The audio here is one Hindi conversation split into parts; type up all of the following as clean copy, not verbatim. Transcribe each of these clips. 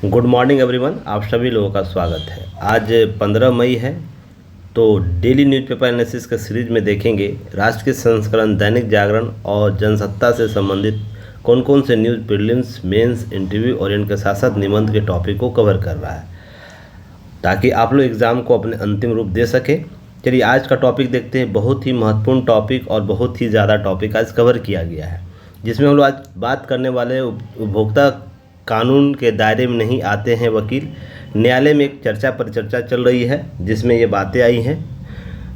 गुड मॉर्निंग एवरीवन, आप सभी लोगों का स्वागत है। आज 15 मई है, तो डेली न्यूज़पेपर एनालिसिस का सीरीज में देखेंगे राष्ट्र के संस्करण दैनिक जागरण और जनसत्ता से संबंधित कौन कौन से न्यूज़ प्रीलिम्स, मेंस, इंटरव्यू और इनके साथ साथ निबंध के टॉपिक को कवर कर रहा है, ताकि आप लोग एग्ज़ाम को अपने अंतिम रूप दे सकें। चलिए आज का टॉपिक देखते हैं। बहुत ही महत्वपूर्ण टॉपिक और बहुत ही ज़्यादा टॉपिक आज कवर किया गया है, जिसमें हम लोग आज बात करने वाले उपभोक्ता कानून के दायरे में नहीं आते हैं वकील। न्यायालय में एक चर्चा परिचर्चा चल रही है जिसमें ये बातें आई हैं।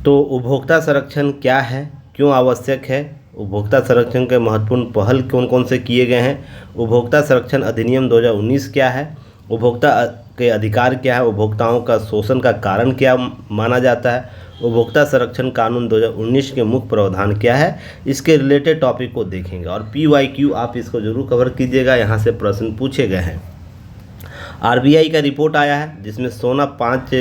तो उपभोक्ता संरक्षण क्या है, क्यों आवश्यक है, उपभोक्ता संरक्षण के महत्वपूर्ण पहल कौन कौन से किए गए हैं, उपभोक्ता संरक्षण अधिनियम 2019 क्या है, उपभोक्ता के अधिकार क्या है, उपभोक्ताओं का शोषण का कारण क्या माना जाता है, उपभोक्ता संरक्षण कानून 2019 के मुख्य प्रावधान क्या है, इसके रिलेटेड टॉपिक को देखेंगे। और PYQ आप इसको जरूर कवर कीजिएगा, यहाँ से प्रश्न पूछे गए हैं। RBI का रिपोर्ट आया है जिसमें सोना 5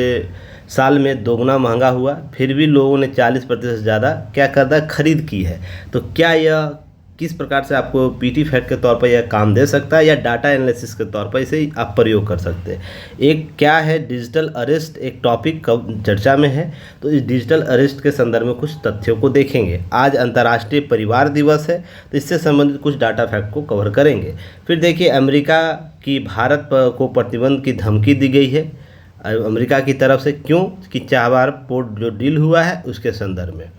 साल में दोगुना महंगा हुआ, फिर भी लोगों ने 40% ज़्यादा क्या करदा खरीद की है। तो क्या यह किस प्रकार से आपको PT फैक्ट के तौर पर यह काम दे सकता है या डाटा एनालिसिस के तौर पर इसे आप प्रयोग कर सकते हैं। एक क्या है डिजिटल अरेस्ट, एक टॉपिक कब चर्चा में है, तो इस डिजिटल अरेस्ट के संदर्भ में कुछ तथ्यों को देखेंगे। आज अंतर्राष्ट्रीय परिवार दिवस है, तो इससे संबंधित कुछ डाटा फैक्ट को कवर करेंगे। फिर देखिए अमेरिका की भारत को प्रतिबंध की धमकी दी गई है अमेरिका की तरफ से, क्यों कि चाबार पोर्ट जो डील हुआ है उसके संदर्भ में।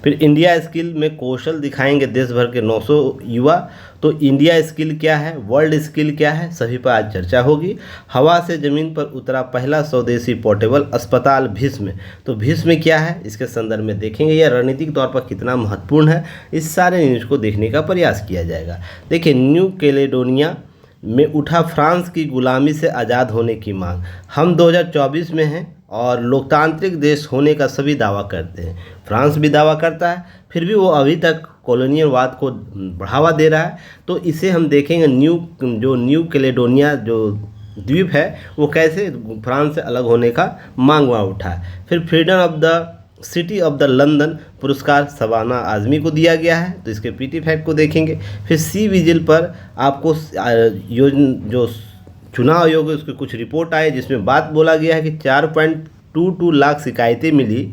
फिर इंडिया स्किल में कौशल दिखाएंगे देश भर के 900 युवा। तो इंडिया स्किल क्या है, वर्ल्ड स्किल क्या है, सभी पर आज चर्चा होगी। हवा से ज़मीन पर उतरा पहला स्वदेशी पोर्टेबल अस्पताल भीष्म, तो भीष्म क्या है इसके संदर्भ में देखेंगे। यह रणनीतिक तौर पर कितना महत्वपूर्ण है, इस सारे न्यूज़ को देखने का प्रयास किया जाएगा। देखिए न्यू कैलेडोनिया में उठा फ्रांस की गुलामी से आज़ाद होने की मांग। हम 2024 में हैं और लोकतांत्रिक देश होने का सभी दावा करते हैं। फ्रांस भी दावा करता है, फिर भी वो अभी तक कॉलोनियलवाद को बढ़ावा दे रहा है। तो इसे हम देखेंगे न्यू कैलेडोनिया जो द्वीप है वो कैसे फ्रांस से अलग होने का मांग वहाँ उठा है। फिर freedom of the city of the London पुरस्कार शबाना आज़मी को दिया गया है, तो इसके PT फैक्ट को देखेंगे। फिर सी विजिल पर आपको जो चुनाव आयोग है उसकी कुछ रिपोर्ट आई जिसमें बात बोला गया है कि 4.22 लाख शिकायतें मिली,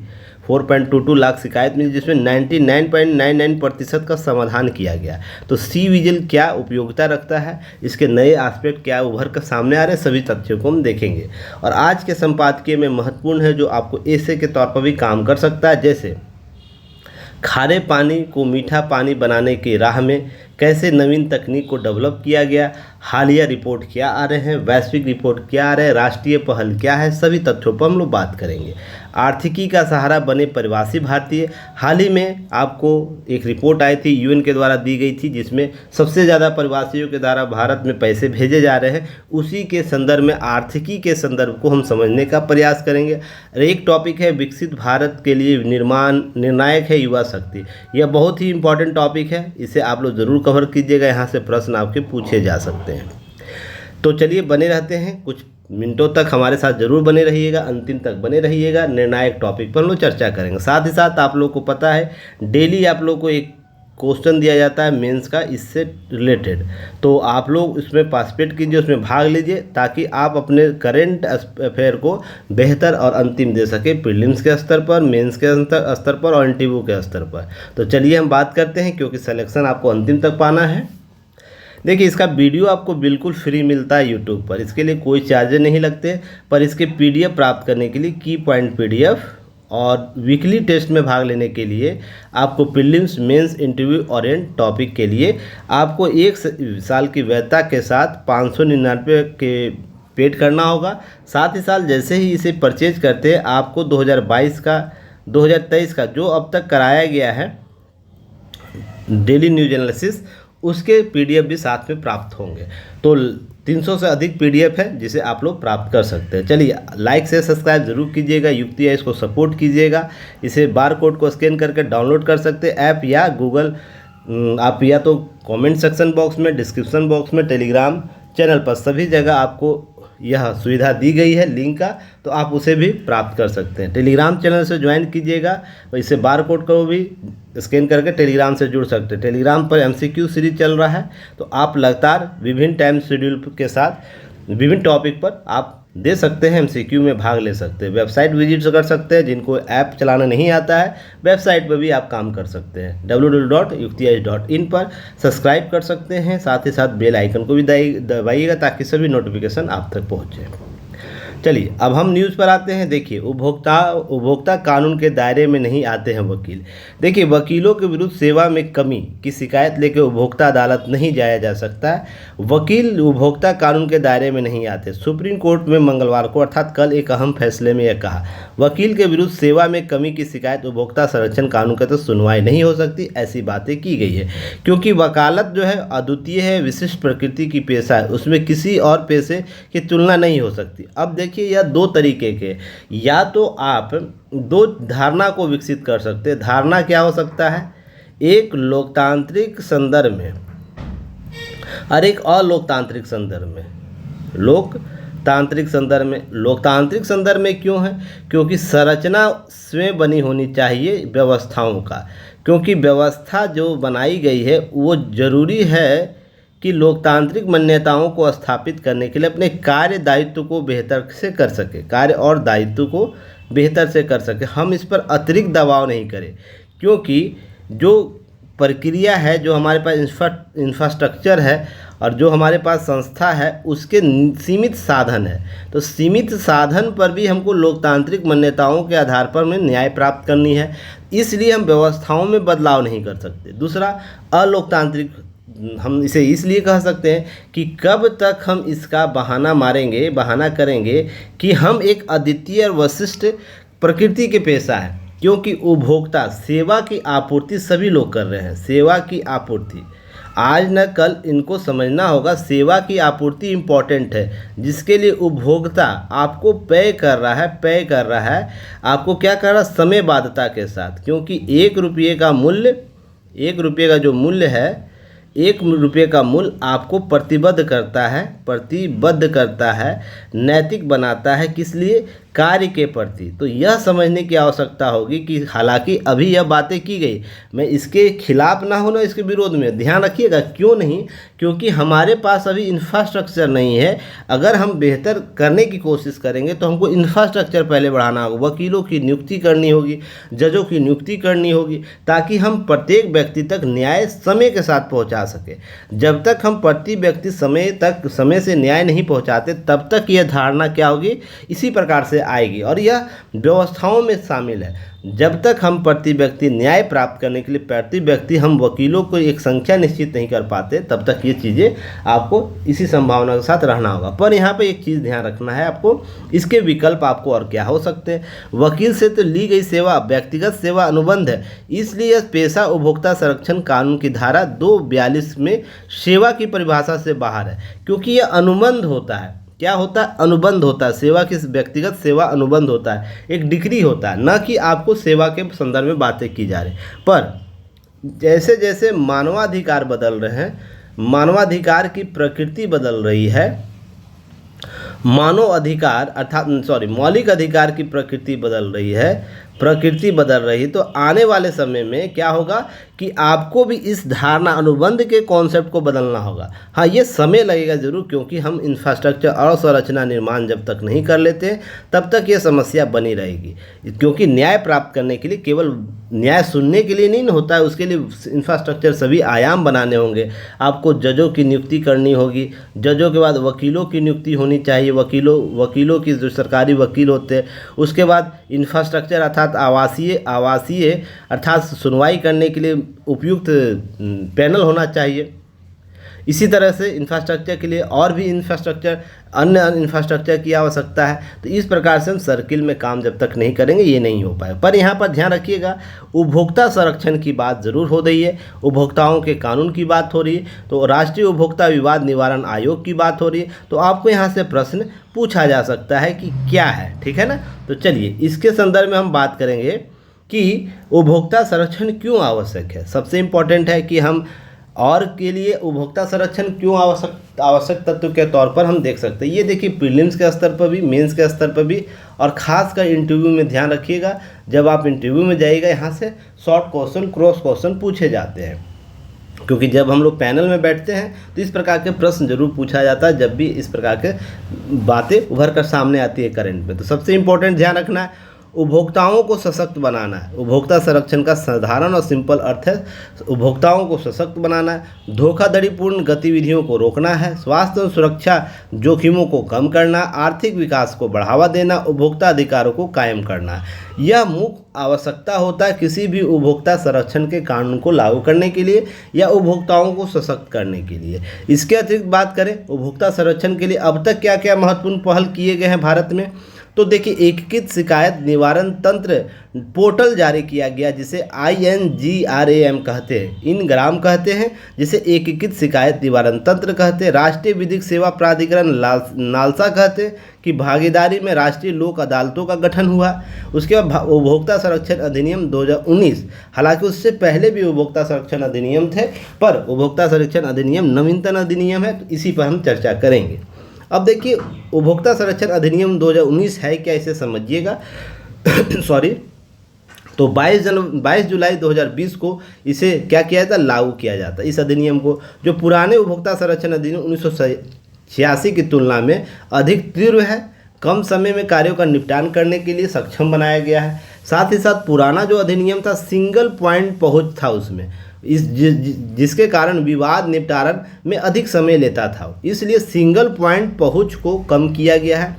4.22 लाख शिकायत मिली, जिसमें 99.99% का समाधान किया गया। तो सी विजिल क्या उपयोगिता रखता है, इसके नए एस्पेक्ट क्या उभर कर सामने आ रहे हैं, सभी तथ्यों को हम देखेंगे। और आज के संपादकीय में महत्वपूर्ण है जो आपको ऐसे के तौर पर भी काम कर सकता है, जैसे खारे पानी को मीठा पानी बनाने की राह में कैसे नवीन तकनीक को डेवलप किया गया, हालिया रिपोर्ट क्या आ रहे हैं, वैश्विक रिपोर्ट क्या आ रहे हैं, राष्ट्रीय पहल क्या है, सभी तथ्यों पर हम लोग बात करेंगे। आर्थिकी का सहारा बने प्रवासी भारतीय, हाल ही में आपको एक रिपोर्ट आई थी UN के द्वारा दी गई थी जिसमें सबसे ज़्यादा प्रवासियों के द्वारा भारत में पैसे भेजे जा रहे हैं, उसी के संदर्भ में आर्थिकी के संदर्भ को हम समझने का प्रयास करेंगे। एक टॉपिक है विकसित भारत के लिए निर्णायक है युवा शक्ति। यह बहुत ही इंपॉर्टेंट टॉपिक है, इसे आप लोग ज़रूर कवर कीजिएगा, यहाँ से प्रश्न आपके पूछे जा सकते हैं। तो चलिए बने रहते हैं, कुछ मिनटों तक हमारे साथ जरूर बने रहिएगा, अंतिम तक बने रहिएगा। निर्णायक टॉपिक पर हम लोग चर्चा करेंगे। साथ ही साथ आप लोग को पता है डेली आप लोग को एक क्वेश्चन दिया जाता है मेंस का, इससे रिलेटेड, तो आप लोग उसमें पार्टिसिपेट कीजिए, उसमें भाग लीजिए, ताकि आप अपने करेंट अफेयर को बेहतर और अंतिम दे सके प्रीलिम्स के स्तर पर, मेंस के स्तर पर और इंटरव्यू के स्तर पर। तो चलिए हम बात करते हैं, क्योंकि सिलेक्शन आपको अंतिम तक पाना है। देखिए इसका वीडियो आपको बिल्कुल फ्री मिलता है यूट्यूब पर, इसके लिए कोई चार्जेस नहीं लगते, पर इसके PDF प्राप्त करने के लिए की पॉइंट PDF और वीकली टेस्ट में भाग लेने के लिए आपको प्रीलिम्स, मेंस, इंटरव्यू और एंड टॉपिक के लिए आपको 1 साल की वैधता के साथ 599 के पेड करना होगा। साथ ही साथ जैसे ही इसे परचेज करते हैं आपको 2022 का 2023 का जो अब तक कराया गया है डेली न्यूज एनालिसिस, उसके PDF भी साथ में प्राप्त होंगे। तो 300 से अधिक PDF है जिसे आप लोग प्राप्त कर सकते हैं। चलिए लाइक से सब्सक्राइब जरूर कीजिएगा, युक्ति है इसको सपोर्ट कीजिएगा। इसे बार कोड को स्कैन करके डाउनलोड कर सकते हैं ऐप, या गूगल आप या तो कमेंट सेक्शन बॉक्स में, डिस्क्रिप्शन बॉक्स में, टेलीग्राम चैनल पर सभी जगह आपको यह सुविधा दी गई है लिंक का, तो आप उसे भी प्राप्त कर सकते हैं। टेलीग्राम चैनल से ज्वाइन कीजिएगा, इससे बार कोड को भी स्कैन करके टेलीग्राम से जुड़ सकते हैं। टेलीग्राम पर MCQ सीरीज चल रहा है, तो आप लगातार विभिन्न टाइम शेड्यूल के साथ विभिन्न टॉपिक पर आप दे सकते हैं, एमसीक्यू में भाग ले सकते हैं। वेबसाइट विजिट कर सकते हैं, जिनको ऐप चलाना नहीं आता है वेबसाइट पर भी आप काम कर सकते हैं। www.uktias.in पर सब्सक्राइब कर सकते हैं, साथ ही साथ बेल आइकन को भी दबाइएगा ताकि सभी नोटिफिकेशन आप तक पहुँचे। चलिए अब हम न्यूज़ पर आते हैं। देखिए, उपभोक्ता कानून के दायरे में नहीं आते हैं वकील। देखिए, वकीलों के विरुद्ध सेवा में कमी की शिकायत लेकर उपभोक्ता अदालत नहीं जाया जा सकता है। वकील उपभोक्ता कानून के दायरे में नहीं आते। सुप्रीम कोर्ट में मंगलवार को अर्थात कल एक अहम फैसले में यह कहा, वकील के विरुद्ध सेवा में कमी की शिकायत उपभोक्ता संरक्षण कानून के तहत सुनवाई नहीं हो सकती, ऐसी बातें की गई है। क्योंकि वकालत जो है अद्वितीय है, विशिष्ट प्रकृति की पेशा है, उसमें किसी और पेशे की तुलना नहीं हो सकती। अब देखिए, यह दो तरीके के, या तो आप दो धारणा को विकसित कर सकते हैं। धारणा क्या हो सकता है, एक लोकतांत्रिक संदर्भ में और एक अलोकतांत्रिक संदर्भ में। लोकतांत्रिक संदर्भ में क्यों है, क्योंकि संरचना स्वयं बनी होनी चाहिए व्यवस्थाओं का, क्योंकि व्यवस्था जो बनाई गई है वो जरूरी है कि लोकतांत्रिक मान्यताओं को स्थापित करने के लिए अपने कार्य दायित्व को बेहतर से कर सके, कार्य और दायित्व को बेहतर से कर सके। हम इस पर अतिरिक्त दबाव नहीं करें, क्योंकि जो प्रक्रिया है, जो हमारे पास इंफ्रास्ट्रक्चर है और जो हमारे पास संस्था है, उसके सीमित साधन है। तो सीमित साधन पर भी हमको लोकतांत्रिक मान्यताओं के आधार पर में न्याय प्राप्त करनी है, इसलिए हम व्यवस्थाओं में बदलाव नहीं कर सकते। दूसरा, अलोकतांत्रिक, हम इसे इसलिए कह सकते हैं कि कब तक हम इसका बहाना करेंगे कि हम एक अद्वितीय और विशिष्ट प्रकृति के पेशा है, क्योंकि उपभोक्ता सेवा की आपूर्ति सभी लोग कर रहे हैं। सेवा की आपूर्ति आज न कल इनको समझना होगा, सेवा की आपूर्ति इम्पॉर्टेंट है, जिसके लिए उपभोक्ता आपको पे कर रहा है। आपको क्या कर रहा है, समयबद्धता के साथ, क्योंकि 1 रुपये का जो मूल्य है, 1 रुपये का मूल्य आपको प्रतिबद्ध करता है, नैतिक बनाता है, किस लिए, कार्य के प्रति। तो यह समझने की आवश्यकता होगी कि हालांकि अभी यह बातें की गई, मैं इसके खिलाफ ना होना, इसके विरोध में, ध्यान रखिएगा, क्यों नहीं, क्योंकि हमारे पास अभी इंफ्रास्ट्रक्चर नहीं है। अगर हम बेहतर करने की कोशिश करेंगे तो हमको इंफ्रास्ट्रक्चर पहले बढ़ाना होगा, वकीलों की नियुक्ति करनी होगी, जजों की नियुक्ति करनी होगी, ताकि हम प्रत्येक व्यक्ति तक न्याय समय के साथ पहुँचा सके। जब तक हम प्रति व्यक्ति समय से न्याय नहीं पहुँचाते, तब तक यह धारणा क्या होगी, इसी प्रकार से आएगी, और यह व्यवस्थाओं में शामिल है। जब तक हम प्रति व्यक्ति न्याय प्राप्त करने के लिए प्रति व्यक्ति हम वकीलों को एक संख्या निश्चित नहीं कर पाते, तब तक ये चीज़ें आपको इसी संभावना के साथ रहना होगा। पर यहाँ पे एक चीज़ ध्यान रखना है आपको, इसके विकल्प आपको और क्या हो सकते हैं। वकील से तो ली गई सेवा व्यक्तिगत सेवा अनुबंध है, इसलिए यह पेशा उपभोक्ता संरक्षण कानून की धारा 242 में सेवा की परिभाषा से बाहर है, क्योंकि यह अनुबंध होता है। क्या होता है, अनुबंध होता है। सेवा की व्यक्तिगत सेवा अनुबंध होता है, एक डिग्री होता है, न कि आपको सेवा के संदर्भ में बातें की जा रही। पर जैसे जैसे मानवाधिकार बदल रहे हैं, मानवाधिकार की प्रकृति बदल रही है, मौलिक अधिकार की प्रकृति बदल रही है, तो आने वाले समय में क्या होगा कि आपको भी इस धारणा अनुबंध के कॉन्सेप्ट को बदलना होगा। हाँ, ये समय लगेगा ज़रूर, क्योंकि हम इंफ्रास्ट्रक्चर और संरचना निर्माण जब तक नहीं कर लेते तब तक ये समस्या बनी रहेगी। क्योंकि न्याय प्राप्त करने के लिए केवल न्याय सुनने के लिए नहीं होता है, उसके लिए इंफ्रास्ट्रक्चर सभी आयाम बनाने होंगे। आपको जजों की नियुक्ति करनी होगी, जजों के बाद वकीलों की नियुक्ति होनी चाहिए, वकीलों की जो सरकारी वकील होते हैं, उसके बाद इंफ्रास्ट्रक्चर अर्थात आवासीय अर्थात सुनवाई करने के लिए उपयुक्त पैनल होना चाहिए। इसी तरह से इंफ्रास्ट्रक्चर के लिए और भी अन्य इंफ्रास्ट्रक्चर की आवश्यकता है। तो इस प्रकार से हम सर्किल में काम जब तक नहीं करेंगे ये नहीं हो पाए। पर यहाँ पर ध्यान रखिएगा, उपभोक्ता संरक्षण की बात ज़रूर हो रही है, उपभोक्ताओं के कानून की बात हो रही है, तो राष्ट्रीय उपभोक्ता विवाद निवारण आयोग की बात हो रही है। तो आपको यहाँ से प्रश्न पूछा जा सकता है कि क्या है, ठीक है ना। तो चलिए इसके संदर्भ में हम बात करेंगे कि उपभोक्ता संरक्षण क्यों आवश्यक है। सबसे इम्पोर्टेंट है कि हम और के लिए उपभोक्ता संरक्षण क्यों आवश्यक तत्व के तौर पर हम देख सकते हैं। ये देखिए प्रीलिम्स के स्तर पर भी, मेंस के स्तर पर भी, और ख़ासकर इंटरव्यू में ध्यान रखिएगा। जब आप इंटरव्यू में जाइएगा, यहाँ से शॉर्ट क्वेश्चन, क्रॉस क्वेश्चन पूछे जाते हैं। क्योंकि जब हम लोग पैनल में बैठते हैं तो इस प्रकार के प्रश्न जरूर पूछा जाता है जब भी इस प्रकार के बातें उभर कर सामने आती है करंट में। तो सबसे इम्पोर्टेंट ध्यान रखना है, उपभोक्ताओं को सशक्त बनाना है। उपभोक्ता संरक्षण का साधारण और सिंपल अर्थ है उपभोक्ताओं को सशक्त बनाना है, धोखाधड़ीपूर्ण गतिविधियों को रोकना है, स्वास्थ्य और सुरक्षा जोखिमों को कम करना, आर्थिक विकास को बढ़ावा देना, उपभोक्ता अधिकारों को कायम करना है। यह मुख्य आवश्यकता होता है किसी भी उपभोक्ता संरक्षण के कानून को लागू करने के लिए या उपभोक्ताओं को सशक्त करने के लिए। इसके अतिरिक्त बात करें उपभोक्ता संरक्षण के लिए अब तक क्या क्या महत्वपूर्ण पहल किए गए हैं भारत में, तो देखिए एकीकृत शिकायत निवारण तंत्र पोर्टल जारी किया गया जिसे INGRAM कहते हैं, इनग्राम कहते हैं, जिसे एकीकृत शिकायत निवारण तंत्र कहते हैं। राष्ट्रीय विधिक सेवा प्राधिकरण नालसा कहते हैं कि भागीदारी में राष्ट्रीय लोक अदालतों का गठन हुआ। उसके बाद उपभोक्ता संरक्षण अधिनियम 2019, हालांकि उससे पहले भी उपभोक्ता संरक्षण अधिनियम थे, पर उपभोक्ता संरक्षण अधिनियम नवीनतम अधिनियम है, तो इसी पर हम चर्चा करेंगे। अब देखिए उपभोक्ता संरक्षण अधिनियम 2019 है क्या, इसे समझिएगा। सॉरी, तो 22 जुलाई 2020 को इसे क्या किया जाता, लागू किया जाता। इस अधिनियम को जो पुराने उपभोक्ता संरक्षण अधिनियम 1986 की तुलना में अधिक तीव्र है, कम समय में कार्यों का निपटान करने के लिए सक्षम बनाया गया है। साथ ही साथ पुराना जो अधिनियम था सिंगल पॉइंट पहुंच था उसमें, जिसके कारण विवाद निपटारण में अधिक समय लेता था, इसलिए सिंगल पॉइंट पहुंच को कम किया गया है।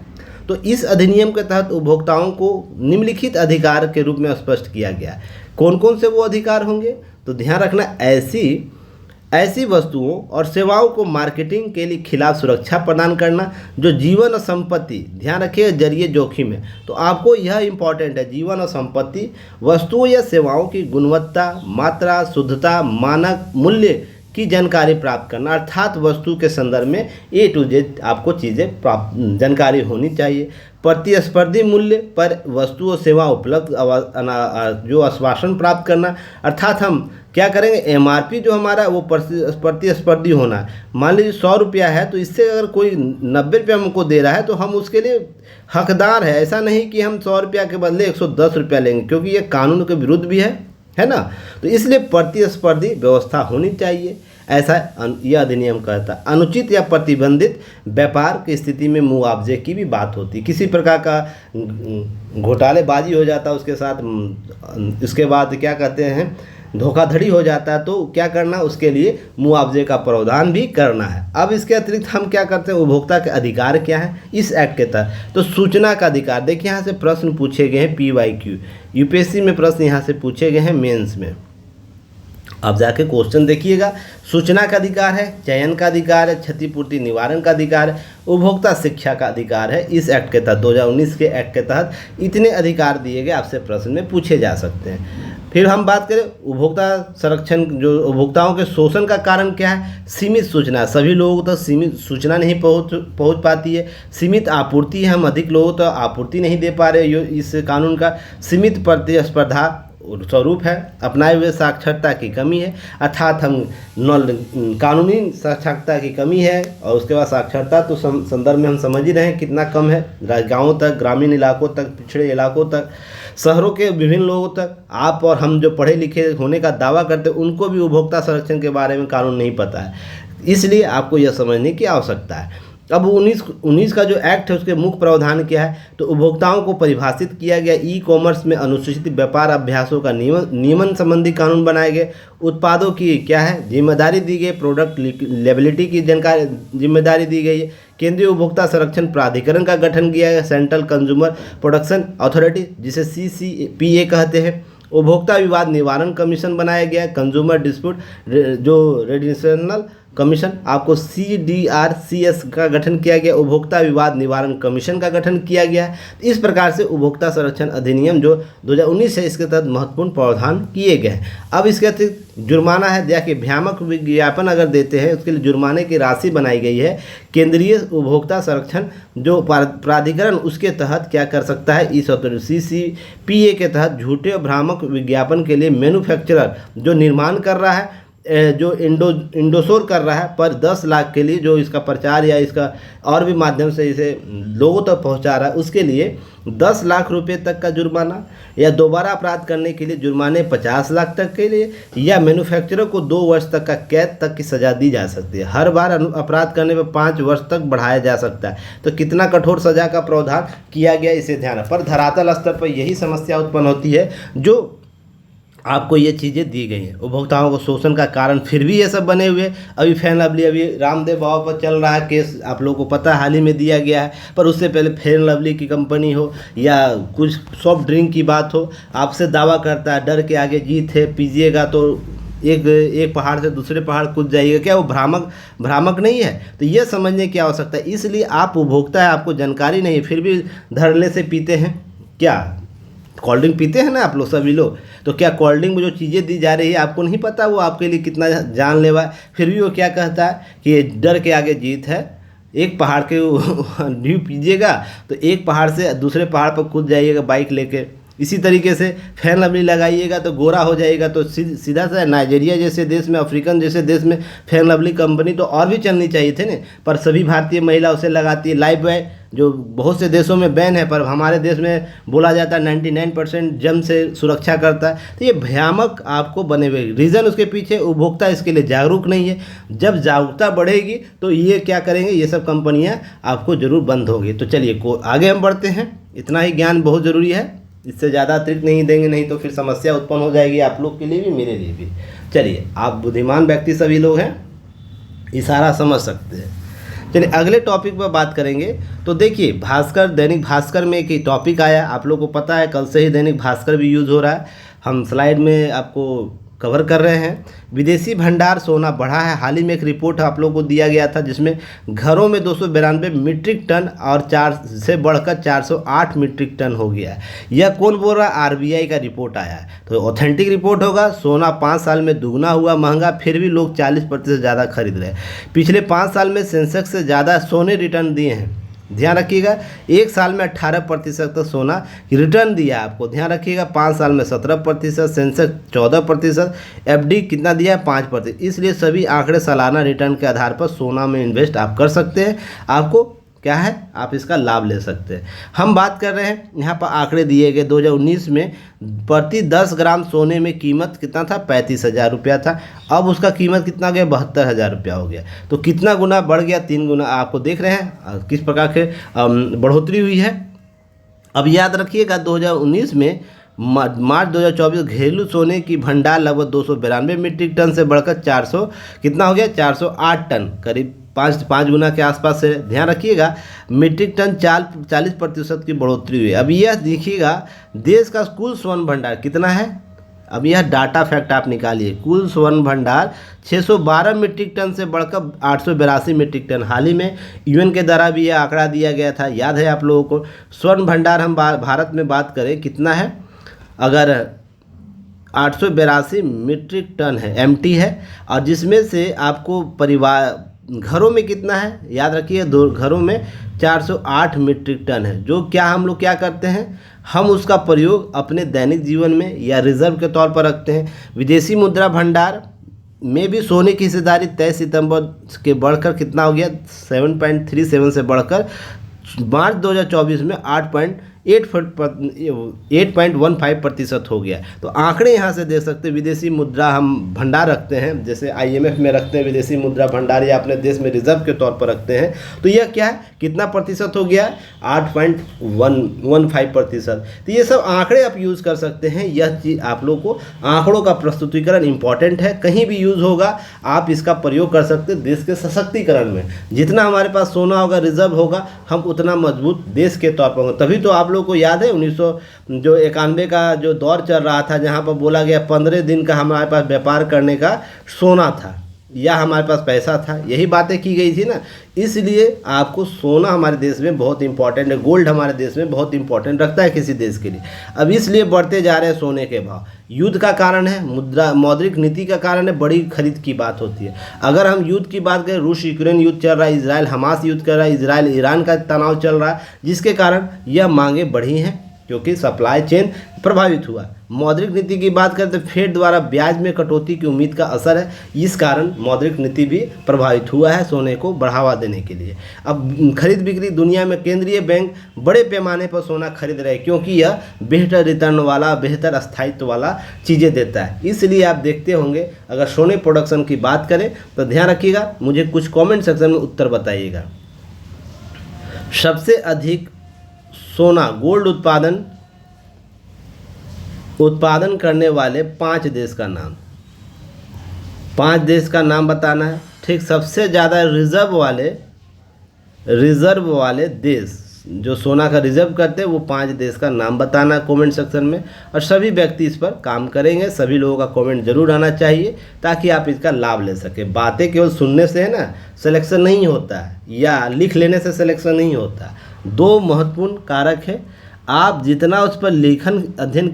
तो इस अधिनियम के तहत उपभोक्ताओं को निम्नलिखित अधिकार के रूप में स्पष्ट किया गया है। कौन कौन से वो अधिकार होंगे, तो ध्यान रखना, ऐसी वस्तुओं और सेवाओं को मार्केटिंग के लिए खिलाफ सुरक्षा प्रदान करना जो जीवन और संपत्ति, ध्यान रखिए, जरिए जोखिम है। तो आपको यह इंपॉर्टेंट है, जीवन और संपत्ति, वस्तुओं या सेवाओं की गुणवत्ता, मात्रा, शुद्धता, मानक मूल्य की जानकारी प्राप्त करना, अर्थात वस्तु के संदर्भ में A to Z आपको चीज़ें जानकारी होनी चाहिए। प्रतिस्पर्धी मूल्य पर वस्तु और सेवा उपलब्ध जो आश्वासन प्राप्त करना, अर्थात हम क्या करेंगे, MRP जो हमारा वो प्रतिस्पर्धी होना है। मान लीजिए 100 रुपया है, तो इससे अगर कोई 90 रुपया हमको दे रहा है तो हम उसके लिए हकदार है। ऐसा नहीं कि हम 100 रुपया के बदले 110 रुपया लेंगे, क्योंकि ये कानून के विरुद्ध भी है ना। तो इसलिए प्रतिस्पर्धी व्यवस्था होनी चाहिए, ऐसा यह अधिनियम कहता है। अनुचित या प्रतिबंधित व्यापार की स्थिति में मुआवजे की भी बात होती है। किसी प्रकार का घोटालेबाजी हो जाता है उसके साथ, उसके बाद क्या कहते हैं, धोखाधड़ी हो जाता है, तो क्या करना, उसके लिए मुआवजे का प्रावधान भी करना है। अब इसके अतिरिक्त हम क्या करते हैं, उपभोक्ता के अधिकार क्या है इस एक्ट के तहत, तो सूचना का अधिकार। देखिए यहाँ से प्रश्न पूछे गए हैं PYQ, UPSC में प्रश्न यहाँ से पूछे गए हैं मेंस में। अब जाके क्वेश्चन देखिएगा, सूचना का अधिकार है, चयन का अधिकार है, क्षतिपूर्ति निवारण का अधिकार है, उपभोक्ता शिक्षा का अधिकार है। इस एक्ट के तहत 2019 के एक्ट के तहत इतने अधिकार दिए गए, आपसे प्रश्न में पूछे जा सकते हैं। फिर हम बात करें उपभोक्ता संरक्षण, जो उपभोक्ताओं के शोषण का कारण क्या है, सीमित सूचना, सभी लोगों तक सीमित सूचना नहीं पहुंच पाती है। सीमित आपूर्ति है, हम अधिक लोगों तक आपूर्ति नहीं दे पा रहे। इस कानून का सीमित प्रतिस्पर्धा स्वरूप है। अपनाए हुए साक्षरता की कमी है, अर्थात हम कानूनी साक्षरता की कमी है। और उसके बाद साक्षरता तो संदर्भ में हम समझ ही रहे हैं कितना कम है, गाँवों तक, ग्रामीण इलाकों तक, पिछड़े इलाकों तक, शहरों के विभिन्न लोगों तक। आप और हम जो पढ़े लिखे होने का दावा करते हैं उनको भी उपभोक्ता संरक्षण के बारे में कानून नहीं पता है, इसलिए आपको यह समझने की आवश्यकता है। अब 19 का जो एक्ट है उसके मुख्य प्रावधान क्या है, तो उपभोक्ताओं को परिभाषित किया गया। ई-कॉमर्स में अनुसूचित व्यापार अभ्यासों का नियमन संबंधी कानून बनाए गए। उत्पादों की क्या है जिम्मेदारी दी गई, प्रोडक्ट लेबिलिटी की जानकारी जिम्मेदारी दी गई है। केंद्रीय उपभोक्ता संरक्षण प्राधिकरण का गठन किया गया, सेंट्रल कंज्यूमर प्रोटेक्शन अथॉरिटी, जिसे CCPA कहते हैं। उपभोक्ता विवाद निवारण कमीशन बनाया गया, कंज्यूमर डिस्प्यूट जो रेडिशनल कमीशन, आपको CDRCS का गठन किया गया। उपभोक्ता विवाद निवारण कमीशन का गठन किया गया है। इस प्रकार से उपभोक्ता संरक्षण अधिनियम जो 2019 है इसके तहत महत्वपूर्ण प्रावधान किए गए हैं। अब इसके अतिरिक्त जुर्माना है, देखिए भ्रामक विज्ञापन अगर देते हैं उसके लिए जुर्माने की राशि बनाई गई है। केंद्रीय उपभोक्ता संरक्षण जो प्राधिकरण उसके तहत क्या कर सकता है, इस CCPA के तहत झूठे और भ्रामक विज्ञापन के लिए मैन्युफैक्चरर जो निर्माण कर रहा है जो इंडोसोर कर रहा है पर 10 लाख के लिए, जो इसका प्रचार या इसका और भी माध्यम से इसे लोगों तक पहुंचा रहा है, उसके लिए 10 लाख रुपए तक का जुर्माना, या दोबारा अपराध करने के लिए जुर्माने 50 लाख तक के लिए, या मैन्युफैक्चरर को 2 वर्ष तक का कैद तक की सज़ा दी जा सकती है। हर बार अपराध करने पर 5 वर्ष तक बढ़ाया जा सकता है। तो कितना कठोर सज़ा का प्रावधान किया गया इसे ध्यान रखें। पर धरातल स्तर पर यही समस्या उत्पन्न होती है जो आपको ये चीज़ें दी गई हैं। उपभोक्ताओं को शोषण का कारण फिर भी ये सब बने हुए। अभी फेयर लवली, अभी रामदेव बाबा पर चल रहा है केस, आप लोगों को पता है, हाल ही में दिया गया है। पर उससे पहले फेयर लवली की कंपनी हो या कुछ सॉफ्ट ड्रिंक की बात हो, आपसे दावा करता है डर के आगे जीत है, पीजिएगा तो एक पहाड़ से दूसरे पहाड़ कूद जाइएगा। क्या वो भ्रामक नहीं है? तो ये समझने की आवश्यकता है। इसलिए आप उपभोक्ता है, आपको जानकारी नहीं है, फिर भी धड़ल्ले से पीते हैं। क्या कोल्ड ड्रिंक पीते हैं ना आप लोग, सभी लोग? तो क्या कोल्ड ड्रिंक में जो चीज़ें दी जा रही है आपको नहीं पता वो आपके लिए कितना जानलेवा है? फिर भी वो क्या कहता है कि डर के आगे जीत है, एक पहाड़ के ड्यू पीजिएगा तो एक पहाड़ से दूसरे पहाड़ पर कूद जाइएगा बाइक लेके। इसी तरीके से फेयर लवली लगाइएगा तो गोरा हो जाएगा। तो सीधा सा नाइजीरिया जैसे देश में, अफ्रीकन जैसे देश में फेयर लवली कंपनी तो और भी चलनी चाहिए थे ना, पर सभी भारतीय महिला उसे लगाती है। लाइफ बॉय जो बहुत से देशों में बैन है, पर हमारे देश में बोला जाता है 99% जम से सुरक्षा करता है। तो ये भयानक आपको बने हुए रीज़न उसके पीछे, उपभोक्ता इसके लिए जागरूक नहीं है। जब जागरूकता बढ़ेगी तो ये क्या करेंगे, ये सब कंपनियां आपको ज़रूर बंद होगी। तो चलिए आगे हम बढ़ते हैं। इतना ही ज्ञान बहुत ज़रूरी है, इससे ज़्यादा अतिरिक्त नहीं देंगे, नहीं तो फिर समस्या उत्पन्न हो जाएगी आप लोग के लिए भी, मेरे लिए भी। चलिए, आप बुद्धिमान व्यक्ति सभी लोग हैं, इशारा समझ सकते हैं। चलिए अगले टॉपिक पर बात करेंगे। तो देखिए, भास्कर, दैनिक भास्कर में एक टॉपिक आया, आप लोग को पता है कल से ही दैनिक भास्कर भी यूज़ हो रहा है। हम स्लाइड में आपको कवर कर रहे हैं। विदेशी भंडार सोना बढ़ा है। हाल ही में एक रिपोर्ट आप लोगों को दिया गया था जिसमें घरों में 292 मीट्रिक टन और 4 से बढ़कर 408 मीट्रिक टन हो गया है। यह कौन बोल रहा है? आरबीआई का रिपोर्ट आया है, तो ऑथेंटिक रिपोर्ट होगा। सोना 5 साल में दुगना हुआ महंगा, फिर भी लोग 40% ज़्यादा खरीद रहे हैं। पिछले 5 साल में सेंसेक्स से ज़्यादा सोने रिटर्न दिए हैं। ध्यान रखिएगा, 1 साल में 18% तक सोना रिटर्न दिया आपको। ध्यान रखिएगा, 5 साल में 17%, सेंसेक्स 14%, एफडी कितना दिया है? 5%। इसलिए सभी आंकड़े सालाना रिटर्न के आधार पर सोना में इन्वेस्ट आप कर सकते हैं। आपको क्या है, आप इसका लाभ ले सकते हैं। हम बात कर रहे हैं, यहाँ पर आंकड़े दिए गए 2019 में प्रति 10 ग्राम सोने में कीमत कितना था? 35,000 रुपया था। अब उसका कीमत कितना गया? 72,000 रुपया हो गया। तो कितना गुना बढ़ गया? 3 गुना। आपको देख रहे हैं किस प्रकार के बढ़ोतरी हुई है। अब याद रखिएगा, 2019 में मार्च 2024 घरेलू सोने की भंडार लगभग 292 मीट्रिक टन से बढ़कर 400 कितना हो गया? 408 टन, करीब 5 गुना के आसपास से। ध्यान रखिएगा, मीट्रिक टन 40% की बढ़ोतरी हुई। अब यह देखिएगा, देश का कुल स्वर्ण भंडार कितना है? अब यह डाटा फैक्ट आप निकालिए। कुल स्वर्ण भंडार 612 मीट्रिक टन से बढ़कर 882 मीट्रिक टन। हाल ही में यूएन के द्वारा भी यह आंकड़ा दिया गया था, याद है आप लोगों को। स्वर्ण भंडार हम भारत में बात करें कितना है, अगर 882 मीट्रिक टन है, एमटी है, और जिसमें से आपको परिवार घरों में कितना है, याद रखिए, 2 घरों में 408 मीट्रिक टन है। जो क्या हम लोग क्या करते हैं, हम उसका प्रयोग अपने दैनिक जीवन में या रिजर्व के तौर पर रखते हैं। विदेशी मुद्रा भंडार में भी सोने की हिस्सेदारी 23 सितंबर के बढ़कर कितना हो गया? 7.37 से बढ़कर मार्च 2024 में 8.15% हो गया। तो आंकड़े यहाँ से देख सकते हैं। विदेशी मुद्रा हम भंडार रखते हैं, जैसे आईएमएफ में रखते हैं विदेशी मुद्रा भंडार, या अपने देश में रिजर्व के तौर पर रखते हैं। तो यह क्या है, कितना प्रतिशत हो गया? 8.15%। तो ये सब आंकड़े आप यूज़ कर सकते हैं। यह चीज़ आप लोग को, आंकड़ों का प्रस्तुतिकरण इंपॉर्टेंट है, कहीं भी यूज़ होगा आप इसका प्रयोग कर सकते हैं देश के सशक्तिकरण में। जितना हमारे पास सोना होगा, रिजर्व होगा, हम उतना मजबूत देश के तौर पर होंगे। तभी तो आप लोग को याद है 1991 का जो दौर चल रहा था, जहाँ पर बोला गया 15 दिन का हमारे पास व्यापार करने का सोना था, या हमारे पास पैसा था, यही बातें की गई थी ना। इसलिए आपको सोना हमारे देश में बहुत इंपॉर्टेंट है, गोल्ड हमारे देश में बहुत इंपॉर्टेंट रखता है किसी देश के लिए। अब इसलिए बढ़ते जा रहे हैं सोने के भाव। युद्ध का कारण है, मौद्रिक नीति का कारण है, बड़ी खरीद की बात होती है। अगर हम युद्ध की बात करें, रूस यूक्रेन युद्ध चल रहा है, इजराइल हमास युद्ध कर रहा है, इजराइल ईरान का तनाव चल रहा है, जिसके कारण यह मांगे बढ़ी हैं। क्योंकि सप्लाई चेन प्रभावित हुआ। मौद्रिक नीति की बात करें तो फेड द्वारा ब्याज में कटौती की उम्मीद का असर है, इस कारण मौद्रिक नीति भी प्रभावित हुआ है सोने को बढ़ावा देने के लिए। अब खरीद बिक्री दुनिया में केंद्रीय बैंक बड़े पैमाने पर सोना खरीद रहे हैं, क्योंकि यह बेहतर रिटर्न वाला, बेहतर स्थायित्व वाला चीज़ें देता है। इसलिए आप देखते होंगे, अगर सोने प्रोडक्शन की बात करें तो ध्यान रखिएगा, मुझे कुछ कॉमेंट सेक्शन में उत्तर बताइएगा। सबसे अधिक सोना गोल्ड उत्पादन करने वाले 5 देश का नाम, 5 देश का नाम बताना है। ठीक, सबसे ज़्यादा रिजर्व वाले देश जो सोना का रिजर्व करते हैं वो 5 देश का नाम बताना है कमेंट सेक्शन में, और सभी व्यक्ति इस पर काम करेंगे। सभी लोगों का कमेंट जरूर आना चाहिए ताकि आप इसका लाभ ले सकें। बातें केवल सुनने से है ना सिलेक्शन नहीं होता है, या लिख लेने से सिलेक्शन नहीं होता। 2 महत्वपूर्ण कारक है, आप जितना उस पर लेखन अध्ययन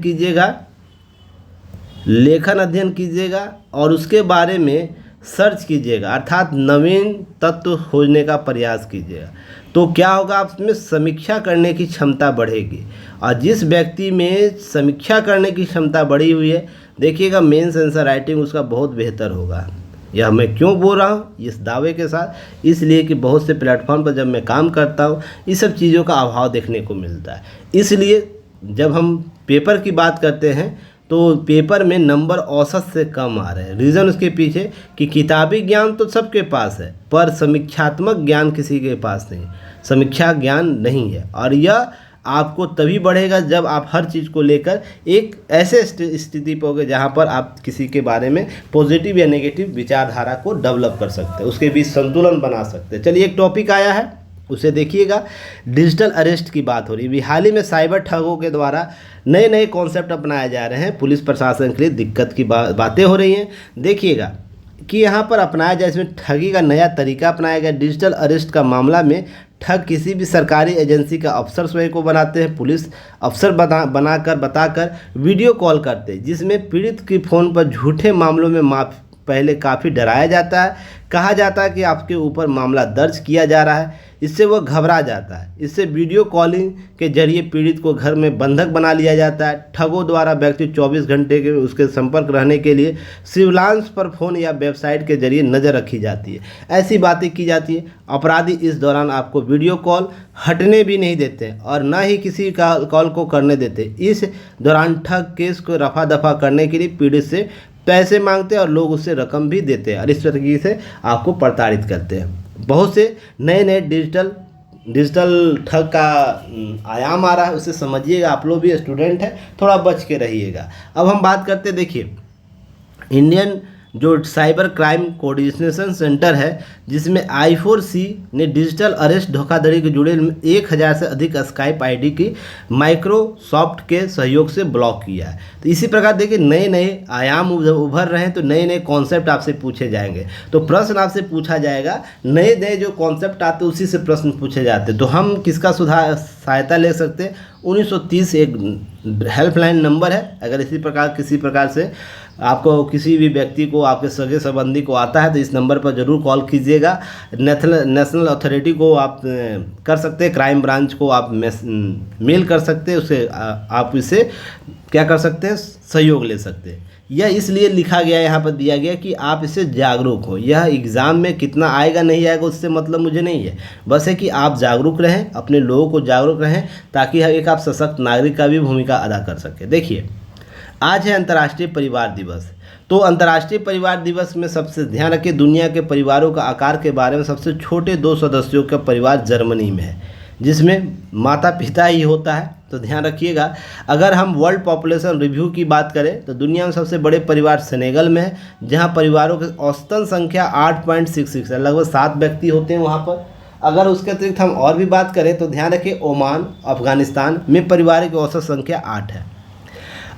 कीजिएगा और उसके बारे में सर्च कीजिएगा, अर्थात नवीन तत्व खोजने का प्रयास कीजिएगा, तो क्या होगा, आप उसमें समीक्षा करने की क्षमता बढ़ेगी। और जिस व्यक्ति में समीक्षा करने की क्षमता बढ़ी हुई है, देखिएगा मेंस आंसर राइटिंग उसका बहुत बेहतर होगा। यह मैं क्यों बोल रहा हूँ इस दावे के साथ, इसलिए कि बहुत से प्लेटफॉर्म पर जब मैं काम करता हूँ इस सब चीज़ों का अभाव देखने को मिलता है। इसलिए जब हम पेपर की बात करते हैं तो पेपर में नंबर औसत से कम आ रहे हैं। रीज़न उसके पीछे कि किताबी ज्ञान तो सबके पास है, पर समीक्षात्मक ज्ञान किसी के पास नहीं, समीक्षा ज्ञान नहीं है। और यह आपको तभी बढ़ेगा जब आप हर चीज़ को लेकर एक ऐसे स्थिति पर होगे जहाँ पर आप किसी के बारे में पॉजिटिव या नेगेटिव विचारधारा को डेवलप कर सकते हैं, उसके बीच संतुलन बना सकते हैं। चलिए, एक टॉपिक आया है उसे देखिएगा। डिजिटल अरेस्ट की बात हो रही है। हाल ही में साइबर ठगों के द्वारा नए नए कॉन्सेप्ट अपनाए जा रहे हैं, पुलिस प्रशासन के लिए दिक्कत की बातें हो रही हैं। देखिएगा कि यहाँ पर अपनाया जाए, इसमें ठगी का नया तरीका अपनाया गया। डिजिटल अरेस्ट का मामला में ठग किसी भी सरकारी एजेंसी का अफसर स्वयं को बनाते हैं, पुलिस अफसर बताकर वीडियो कॉल करते हैं, जिसमें पीड़ित की फ़ोन पर झूठे मामलों में पहले काफ़ी डराया जाता है। कहा जाता है कि आपके ऊपर मामला दर्ज किया जा रहा है, इससे वो घबरा जाता है। इससे वीडियो कॉलिंग के जरिए पीड़ित को घर में बंधक बना लिया जाता है। ठगों द्वारा व्यक्ति 24 घंटे के उसके संपर्क रहने के लिए सर्विलांस पर फ़ोन या वेबसाइट के जरिए नज़र रखी जाती है, ऐसी बातें की जाती है। अपराधी इस दौरान आपको वीडियो कॉल हटने भी नहीं देते और न ही किसी कॉल को करने देते। इस दौरान ठग केस को रफा दफा करने के लिए पीड़ित से पैसे मांगते हैं और लोग उससे रकम भी देते हैं, और इस तरीके से आपको प्रताड़ित करते हैं। बहुत से नए नए डिजिटल ठग का आयाम आ रहा है, उसे समझिएगा। आप लोग भी स्टूडेंट हैं, थोड़ा बच के रहिएगा। अब हम बात करते, देखिए इंडियन जो साइबर क्राइम कोऑर्डिनेशन सेंटर है, जिसमें I4C ने डिजिटल अरेस्ट धोखाधड़ी के जुड़े 1000 से अधिक स्काइप आईडी की माइक्रोसॉफ्ट के सहयोग से ब्लॉक किया है। तो इसी प्रकार देखिए नए नए आयाम उभर रहे हैं, तो नए नए कॉन्सेप्ट आपसे पूछे जाएंगे, तो प्रश्न आपसे पूछा जाएगा। नए नए जो कॉन्सेप्ट आते हैं उसी से प्रश्न पूछे जाते हैं। तो हम किसका सहायता ले सकते हैं? 1930 एक हेल्पलाइन नंबर है। अगर किसी प्रकार से आपको किसी भी व्यक्ति को, आपके सगे संबंधी को आता है, तो इस नंबर पर ज़रूर कॉल कीजिएगा। नेशनल अथॉरिटी को आप कर सकते हैं, क्राइम ब्रांच को आप मेल कर सकते हैं, उसे आप इसे क्या कर सकते हैं, सहयोग ले सकते हैं। यह इसलिए लिखा गया, यहाँ पर दिया गया कि आप इससे जागरूक हो। यह एग्ज़ाम में कितना आएगा नहीं आएगा उससे मतलब मुझे नहीं है, बस है कि आप जागरूक रहें, अपने लोगों को जागरूक रहें, ताकि एक आप सशक्त नागरिक का भी भूमिका अदा कर सकें। देखिए, आज है अंतर्राष्ट्रीय परिवार दिवस। तो अंतर्राष्ट्रीय परिवार दिवस में सबसे ध्यान रखिए, दुनिया के परिवारों का आकार के बारे में सबसे छोटे 2 सदस्यों का परिवार जर्मनी में है, जिसमें माता पिता ही होता है। तो ध्यान रखिएगा। अगर हम वर्ल्ड पॉपुलेशन रिव्यू की बात करें तो दुनिया में सबसे बड़े परिवार सेनेगल में है, जहां परिवारों की औसतन संख्या 8.66 है, लगभग 7 व्यक्ति होते हैं वहां पर। अगर उसके अतिरिक्त हम और भी बात करें तो ध्यान रखिए, ओमान, अफगानिस्तान में परिवार की औसत संख्या 8 है।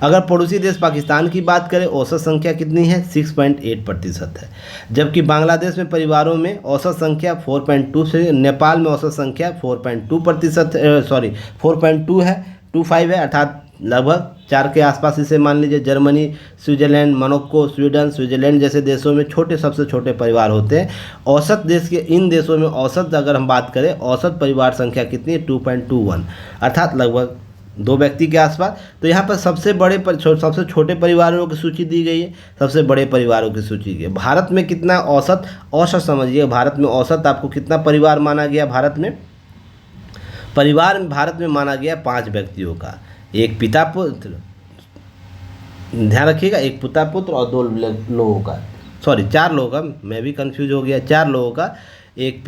अगर पड़ोसी देश पाकिस्तान की बात करें, औसत संख्या कितनी है? 6.8% है। जबकि बांग्लादेश में परिवारों में औसत संख्या 4.2 से, नेपाल में औसत संख्या 4.2 है, 25 है, अर्थात लगभग 4 के आसपास इसे मान लीजिए। Germany, Switzerland, Monaco, Sweden, Switzerland जैसे देशों में सबसे छोटे परिवार होते हैं। औसत देश के इन देशों में औसत अगर हम बात करें, औसत परिवार संख्या कितनी है? 2.21, अर्थात लगभग 2 व्यक्ति के आसपास। तो यहाँ पर सबसे सबसे छोटे परिवारों की सूची दी गई है, सबसे बड़े परिवारों की सूची दी है। भारत में कितना औसत समझिए, भारत में औसत आपको कितना परिवार माना गया? भारत में माना गया 5 व्यक्तियों का, एक पिता पुत्र, ध्यान रखिएगा, एक पिता पुत्र और 2 लोगों का, सॉरी 4 लोगों का, मैं भी कंफ्यूज हो गया, 4 लोगों का, एक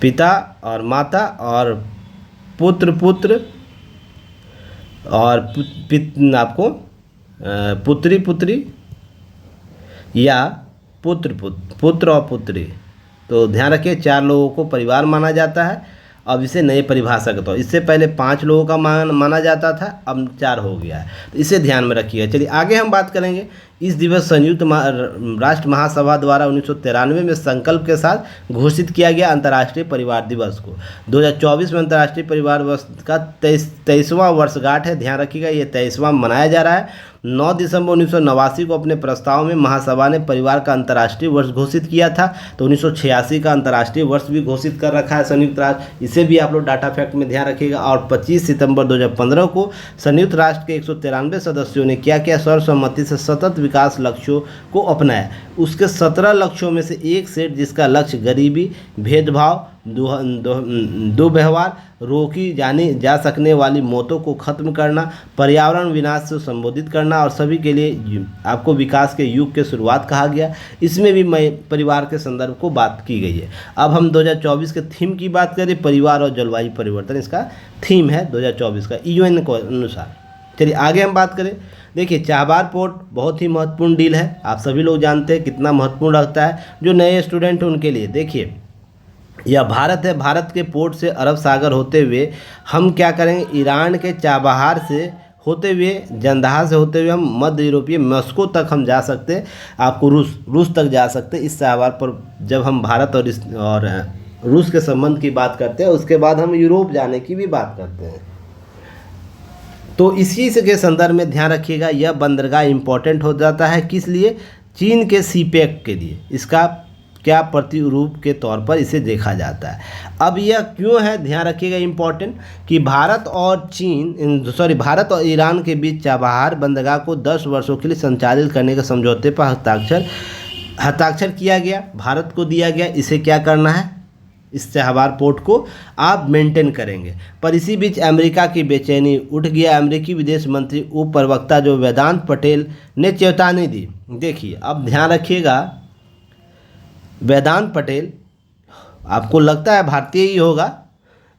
पिता और माता और पुत्र और आपको पुत्री या पुत्र और पुत्री। तो ध्यान रखिए 4 लोगों को परिवार माना जाता है। अब इसे नए परिभाषा के तौर, इससे पहले 5 लोगों का माना जाता था, अब 4 हो गया है, तो इसे ध्यान में रखिएगा। चलिए आगे हम बात करेंगे। इस दिवस संयुक्त राष्ट्र महासभा द्वारा 1993 में संकल्प के साथ घोषित किया गया अंतर्राष्ट्रीय परिवार दिवस को। 2024 में अंतर्राष्ट्रीय परिवार दिवस का 23वां वर्षगांठ है। ध्यान रखिएगा ये 23वां मनाया जा रहा है। 9 दिसंबर 1989 को अपने प्रस्ताव में महासभा ने परिवार का अंतर्राष्ट्रीय वर्ष घोषित किया था। तो 1986 का अंतर्राष्ट्रीय वर्ष भी घोषित कर रखा है संयुक्त राष्ट्र, इसे भी आप लोग डाटा फैक्ट में ध्यान रखिएगा। और 25 सितंबर 2015 को संयुक्त राष्ट्र के 193 सदस्यों ने क्या किया? सर्वसम्मति से सतत विकास लक्ष्यों को अपनाया। उसके 17 लक्ष्यों में से एक सेट जिसका लक्ष्य गरीबी, भेदभाव, दुर्व्यवहार, रोकी जा सकने वाली मौतों को खत्म करना, पर्यावरण विनाश से संबोधित करना और सभी के लिए आपको विकास के युग के शुरुआत कहा गया। इसमें भी परिवार के संदर्भ को बात की गई है। अब हम 2024 के थीम की बात करें, परिवार और जलवायु परिवर्तन इसका थीम है 2024 का यूएन के अनुसार। चलिए आगे हम बात करें। देखिए चाबहार पोर्ट बहुत ही महत्वपूर्ण डील है, आप सभी लोग जानते हैं कितना महत्वपूर्ण रखता है। जो नए स्टूडेंट हैं उनके लिए देखिए, यह भारत है, भारत के पोर्ट से अरब सागर होते हुए हम क्या करेंगे? ईरान के चाबहार से होते हुए, जंदाहा से होते हुए हम मध्य यूरोपीय मॉस्को तक हम जा सकते हैं, आपको रूस तक जा सकते हैं। इस चाबहार पर जब हम भारत और रूस के संबंध की बात करते हैं, उसके बाद हम यूरोप जाने की भी बात करते हैं। तो इसी के संदर्भ में ध्यान रखिएगा, यह बंदरगाह इम्पोर्टेंट हो जाता है किस लिए? चीन के सीपेक के लिए। इसका क्या प्रतिरूप के तौर पर इसे देखा जाता है। अब यह क्यों है, ध्यान रखिएगा इम्पोर्टेंट, कि भारत और ईरान के बीच चाबहार बंदरगाह को 10 वर्षों के लिए संचालित करने के समझौते पर हस्ताक्षर किया गया, भारत को दिया गया। इसे क्या करना है? इस चाबहार पोर्ट को आप मेंटेन करेंगे। पर इसी बीच अमेरिका की बेचैनी उठ गया। अमेरिकी विदेश मंत्री उप प्रवक्ता जो वेदांत पटेल ने चेतावनी दी। देखिए अब ध्यान रखिएगा, वेदांत पटेल आपको लगता है भारतीय ही होगा,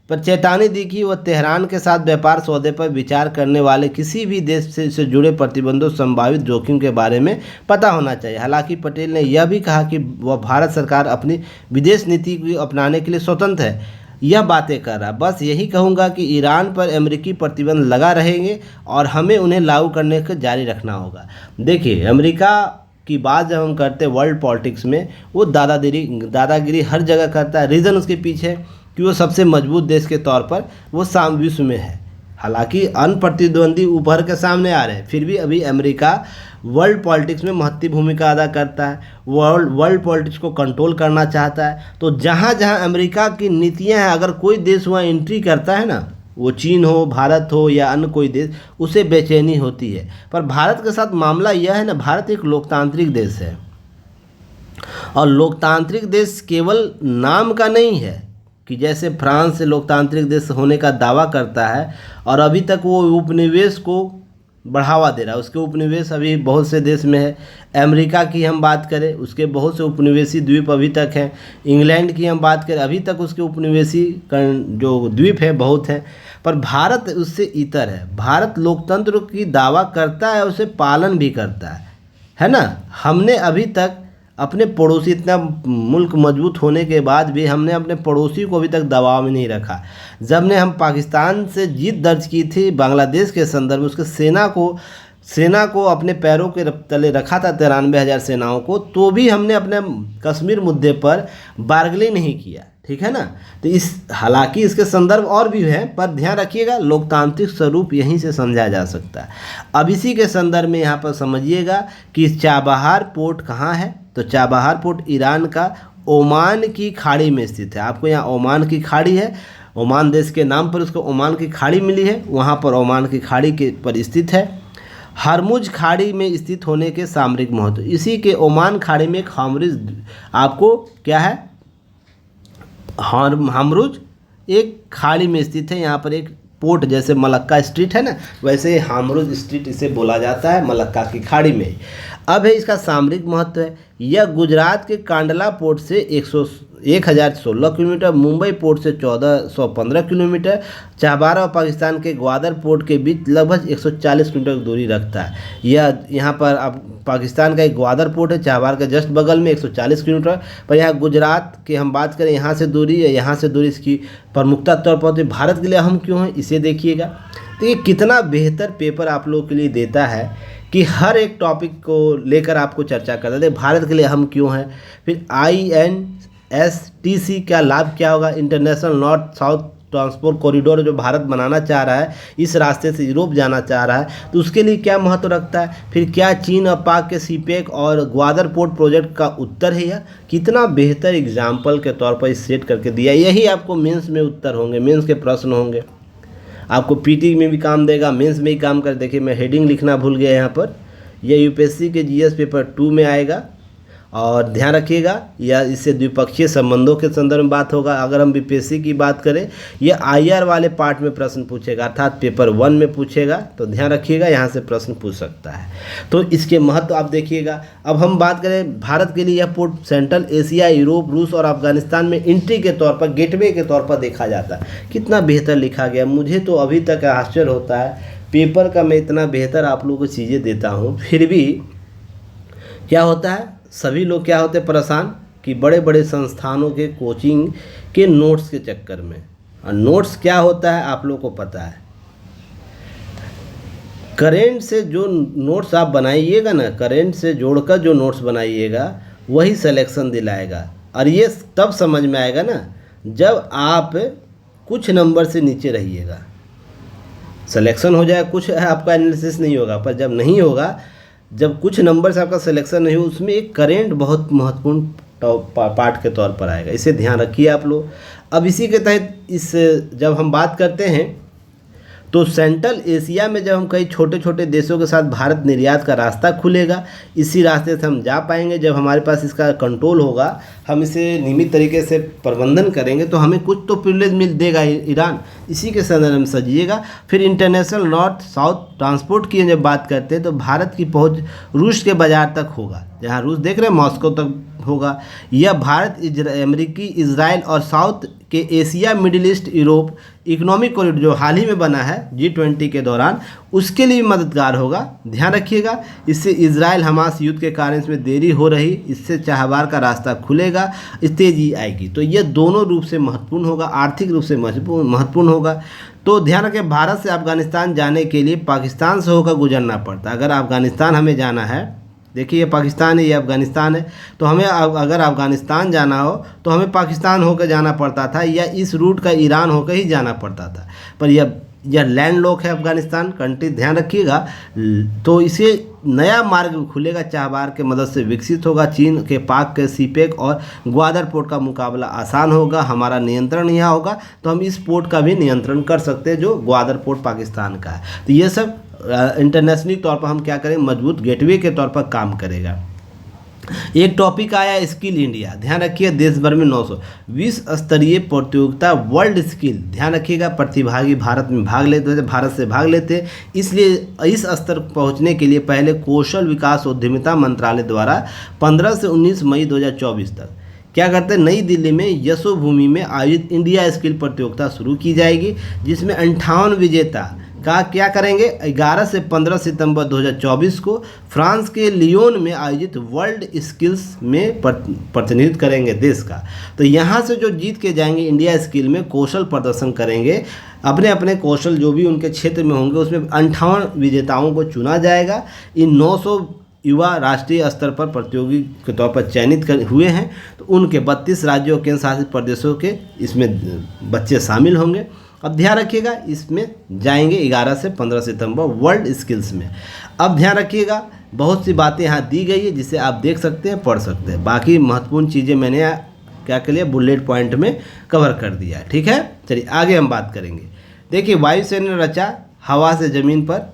पर चेतावनी दी कि वह तेहरान के साथ व्यापार सौदे पर विचार करने वाले किसी भी देश से जुड़े प्रतिबंधों, संभावित जोखिम के बारे में पता होना चाहिए। हालांकि पटेल ने यह भी कहा कि वह भारत सरकार अपनी विदेश नीति को अपनाने के लिए स्वतंत्र है। यह बातें कर रहा, बस यही कहूँगा कि ईरान पर अमेरिकी प्रतिबंध लगा रहेंगे और हमें उन्हें लागू करने को जारी रखना होगा। देखिए अमेरिका की बात जब हम करते हैं वर्ल्ड पॉलिटिक्स में, वो दादागिरी हर जगह करता है। रीज़न उसके पीछे कि वो सबसे मजबूत देश के तौर पर वो विश्व में है। हालांकि अन्य प्रतिद्वंदी उभर के सामने आ रहे हैं, फिर भी अभी अमेरिका वर्ल्ड पॉलिटिक्स में महत्वपूर्ण भूमिका अदा करता है, वर्ल्ड पॉलिटिक्स को कंट्रोल करना चाहता है। तो जहाँ जहाँ अमेरिका की नीतियाँ हैं, अगर कोई देश वहाँ एंट्री करता है ना, वो चीन हो, भारत हो या अन्य कोई देश, उसे बेचैनी होती है। पर भारत के साथ मामला यह है ना, भारत एक लोकतांत्रिक देश है और लोकतांत्रिक देश केवल नाम का नहीं है कि जैसे फ्रांस लोकतांत्रिक देश होने का दावा करता है और अभी तक वो उपनिवेश को बढ़ावा दे रहा है। उसके उपनिवेश अभी बहुत से देश में है। अमेरिका की हम बात करें, उसके बहुत से उपनिवेशी द्वीप अभी तक हैं। इंग्लैंड की हम बात करें, अभी तक उसके उपनिवेशी जो द्वीप है बहुत हैं। पर भारत उससे इतर है। भारत लोकतंत्र की दावा करता है, उसे पालन भी करता है ना। हमने अभी तक अपने पड़ोसी, इतना मुल्क मजबूत होने के बाद भी हमने अपने पड़ोसी को अभी तक दबाव में नहीं रखा। जब ने हम पाकिस्तान से जीत दर्ज की थी बांग्लादेश के संदर्भ में, उसके सेना को अपने पैरों के तले रखा था 93,000 सेनाओं को, तो भी हमने अपने कश्मीर मुद्दे पर बार्गेनिंग नहीं किया, ठीक है ना। तो हालांकि इसके संदर्भ और भी हैं, पर ध्यान रखिएगा लोकतांत्रिक स्वरूप यहीं से समझा जा सकता है। अब इसी के संदर्भ में यहाँ पर समझिएगा कि चाबहार पोर्ट कहाँ है। तो चाबहार पोर्ट ईरान का ओमान की खाड़ी में स्थित है। आपको यहाँ ओमान की खाड़ी है, ओमान देश के नाम पर उसको ओमान की खाड़ी मिली है, वहाँ पर ओमान की खाड़ी के पर स्थित है। हरमुज खाड़ी में स्थित होने के सामरिक महत्व, इसी के ओमान खाड़ी में एक हर्मुज, आपको क्या है, हर्मुज एक खाड़ी में स्थित है। यहाँ पर एक पोर्ट, जैसे मलक्का स्ट्रीट है ना, वैसे हर्मुज स्ट्रीट इसे बोला जाता है, मलक्का की खाड़ी में। अब है इसका सामरिक महत्व है, यह गुजरात के कांडला पोर्ट से 1016 किलोमीटर, मुंबई पोर्ट से 1415 किलोमीटर, चाहबारा और पाकिस्तान के ग्वादर पोर्ट के बीच लगभग 140 किलोमीटर की दूरी रखता है। यह यहाँ पर अब पाकिस्तान का एक ग्वादर पोर्ट है, चाहबारा के जस्ट बगल में 140 किलोमीटर पर। यहाँ गुजरात की हम बात करें, यहाँ से दूरी है, यहाँ से दूरी इसकी प्रमुखता तौर पर होती है। भारत के लिए अहम क्यों है, इसे देखिएगा। तो ये कितना बेहतर पेपर आप लोगों के लिए देता है कि हर एक टॉपिक को लेकर आपको चर्चा करते हैं। भारत के लिए हम क्यों हैं, फिर INSTC का लाभ क्या होगा, international north south transport corridor जो भारत बनाना चाह रहा है, इस रास्ते से यूरोप जाना चाह रहा है, तो उसके लिए क्या महत्व रखता है। फिर क्या चीन और पाक के सीपेक और ग्वादर पोर्ट प्रोजेक्ट का उत्तर है, यह कितना बेहतर एग्जाम्पल के तौर पर सेट करके दिया। यही आपको मेंस में उत्तर होंगे, मेंस के प्रश्न होंगे, आपको पीटी में भी काम देगा, मेंस में ही काम कर। देखिए मैं हेडिंग लिखना भूल गया यहाँ पर, यह यूपीएससी के जीएस पेपर 2 में आएगा, और ध्यान रखिएगा या इससे द्विपक्षीय संबंधों के संदर्भ में बात होगा। अगर हम बीपीएससी की बात करें, ये IR वाले पार्ट में प्रश्न पूछेगा, अर्थात पेपर 1 में पूछेगा, तो ध्यान रखिएगा यहाँ से प्रश्न पूछ सकता है। तो इसके महत्व आप देखिएगा। अब हम बात करें भारत के लिए, यह पोर्ट सेंट्रल एशिया, यूरोप, रूस और अफगानिस्तान में एंट्री के तौर पर, गेटवे के तौर पर देखा जाता है। कितना बेहतर लिखा गया, मुझे तो अभी तक आश्चर्य होता है पेपर का। मैं इतना बेहतर आप लोगों को चीज़ें देता हूँ, फिर भी क्या होता है, सभी लोग क्या होते हैं परेशान कि बड़े बड़े संस्थानों के कोचिंग के नोट्स के चक्कर में। और नोट्स क्या होता है आप लोगों को पता है, करेंट से जो नोट्स आप बनाइएगा ना, करेंट से जोड़कर जो नोट्स बनाइएगा वही सिलेक्शन दिलाएगा। और ये तब समझ में आएगा ना जब आप कुछ नंबर से नीचे रहिएगा, सिलेक्शन हो जाए, कुछ आपका एनालिसिस नहीं होगा। पर जब नहीं होगा, जब कुछ नंबर से आपका सिलेक्शन नहीं हो, उसमें एक करेंट बहुत महत्वपूर्ण पार्ट के तौर पर आएगा, इसे ध्यान रखिए आप लोग। अब इसी के तहत जब हम बात करते हैं तो सेंट्रल एशिया में जब हम कई छोटे छोटे देशों के साथ भारत निर्यात का रास्ता खुलेगा, इसी रास्ते से हम जा पाएंगे। जब हमारे पास इसका कंट्रोल होगा, हम इसे नियमित तरीके से प्रबंधन करेंगे, तो हमें कुछ तो प्रिविलेज मिल देगा ईरान, इसी के संदर्भ में सजिएगा। फिर इंटरनेशनल नॉर्थ साउथ ट्रांसपोर्ट की जब बात करते हैं तो भारत की पहुंच रूस के बाज़ार तक होगा, जहां रूस देख रहे हैं मॉस्को तक होगा। यह भारत, अमेरिकी, इजराइल और साउथ के Asia, middle east, Europe economic corridor जो हाल ही में बना है G20 के दौरान, उसके लिए मददगार होगा। ध्यान रखिएगा, इससे इजराइल हमास युद्ध के कारण इसमें देरी हो रही, इससे चाहबार का रास्ता खुलेगा, तेजी आएगी। तो ये दोनों रूप से महत्वपूर्ण होगा, आर्थिक रूप से महत्वपूर्ण होगा। तो ध्यान रखें, भारत से अफगानिस्तान जाने के लिए पाकिस्तान से होकर गुजरना पड़ता है। अगर अफगानिस्तान हमें जाना है, देखिए ये पाकिस्तान है, ये अफगानिस्तान है, तो हमें अगर अफगानिस्तान जाना हो तो हमें पाकिस्तान होकर जाना पड़ता था, या इस रूट का ईरान होकर ही जाना पड़ता था। पर यह लैंड लॉक है अफगानिस्तान कंट्री, ध्यान रखिएगा। तो इसे नया मार्ग खुलेगा, चाहबार के मदद से विकसित होगा। चीन के पाक के सीपेक और ग्वादर पोर्ट का मुकाबला आसान होगा, हमारा नियंत्रण यहाँ होगा, तो हम इस पोर्ट का भी नियंत्रण कर सकते हैं जो ग्वादर पोर्ट पाकिस्तान का है। तो ये सब इंटरनेशनली तौर पर हम क्या करें, मजबूत गेटवे के तौर पर काम करेगा। एक टॉपिक आया स्किल इंडिया, ध्यान रखिए, देश भर में 920 स्तरीय प्रतियोगिता वर्ल्ड स्किल, ध्यान रखिएगा, प्रतिभागी भारत में भाग लेते थे, भारत से भाग लेते। इसलिए इस स्तर पहुंचने के लिए पहले कौशल विकास उद्यमिता मंत्रालय द्वारा 15 से 19 मई 2024 तक क्या करते हैं, नई दिल्ली में यशोभूमि में आयोजित इंडिया स्किल प्रतियोगिता शुरू की जाएगी, जिसमें 58 विजेता का क्या करेंगे, 11 से 15 सितंबर 2024 को फ्रांस के लियोन में आयोजित वर्ल्ड स्किल्स में प्रतिनिधित्व करेंगे देश का। तो यहाँ से जो जीत के जाएंगे इंडिया स्किल में, कौशल प्रदर्शन करेंगे, अपने अपने कौशल जो भी उनके क्षेत्र में होंगे, उसमें 58 विजेताओं को चुना जाएगा। इन 900 युवा राष्ट्रीय स्तर पर प्रतियोगी के तौर पर चयनित हुए हैं, तो उनके 32 राज्यों और केंद्र शासित प्रदेशों के इसमें बच्चे शामिल होंगे। अब ध्यान रखिएगा, इसमें जाएंगे 11 से 15 सितंबर वर्ल्ड स्किल्स में। अब ध्यान रखिएगा, बहुत सी बातें यहाँ दी गई है जिसे आप देख सकते हैं, पढ़ सकते हैं। बाकी महत्वपूर्ण चीज़ें मैंने क्या कर लिया, बुलेट पॉइंट में कवर कर दिया। ठीक है, चलिए आगे हम बात करेंगे। देखिए, वायुसेना ने रचा हवा से ज़मीन पर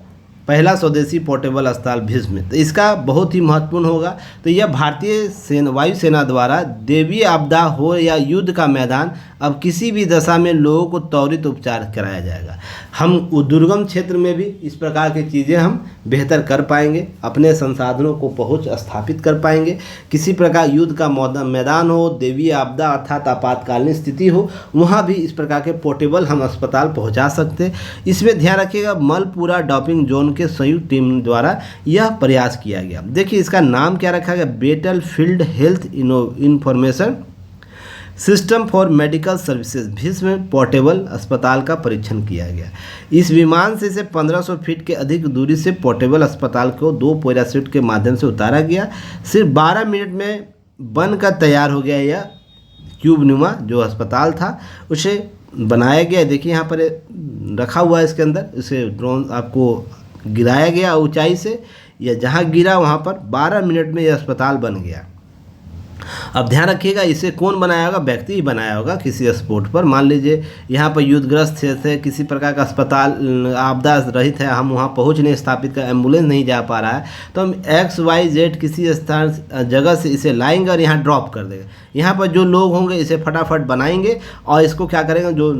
पहला स्वदेशी पोर्टेबल अस्पताल भीष्म, तो इसका बहुत ही महत्वपूर्ण होगा। तो यह भारतीय वायुसेना द्वारा दैवीय आपदा हो या युद्ध का मैदान, अब किसी भी दशा में लोगों को त्वरित उपचार कराया जाएगा। हम दुर्गम क्षेत्र में भी इस प्रकार की चीज़ें हम बेहतर कर पाएंगे, अपने संसाधनों को पहुंच स्थापित कर पाएंगे। किसी प्रकार युद्ध का मैदान हो, दैवीय आपदा अर्थात आपातकालीन स्थिति हो, वहाँ भी इस प्रकार के पोर्टेबल हम अस्पताल पहुँचा सकते हैं। इसमें ध्यान रखिएगा, मलपुरा डॉपिंग जोन के संयुक्त टीम द्वारा यह प्रयास किया गया। देखिए, इसका नाम क्या रखा गया, battle field health information system for medical services Bhishma portable अस्पताल का परीक्षण किया गया। इस विमान से 1500 फीट के अधिक दूरी से पोर्टेबल अस्पताल को 2 पैराशूट के माध्यम से उतारा गया। सिर्फ 12 मिनट में बनकर तैयार हो गया यह क्यूबनुमा जो अस्पताल था, उसे बनाया गया। देखिए यहाँ पर रखा हुआ है इसके अंदर, इसे ड्रोन आपको गिराया गया ऊंचाई से, या जहाँ गिरा वहाँ पर 12 मिनट में यह अस्पताल बन गया। अब ध्यान रखिएगा, इसे कौन बनाया होगा, व्यक्ति ही बनाया होगा किसी स्पॉट पर। मान लीजिए यहाँ पर युद्धग्रस्त क्षेत्र है, किसी प्रकार का अस्पताल आपदा रहित है, हम वहाँ पहुँच नहीं स्थापित कर, एम्बुलेंस नहीं जा पा रहा है, तो हम XYZ किसी स्थान जगह से इसे लाएंगे और यहाँ ड्रॉप कर देंगे। यहाँ पर जो लोग होंगे इसे फटाफट बनाएंगे और इसको क्या करेंगे, जो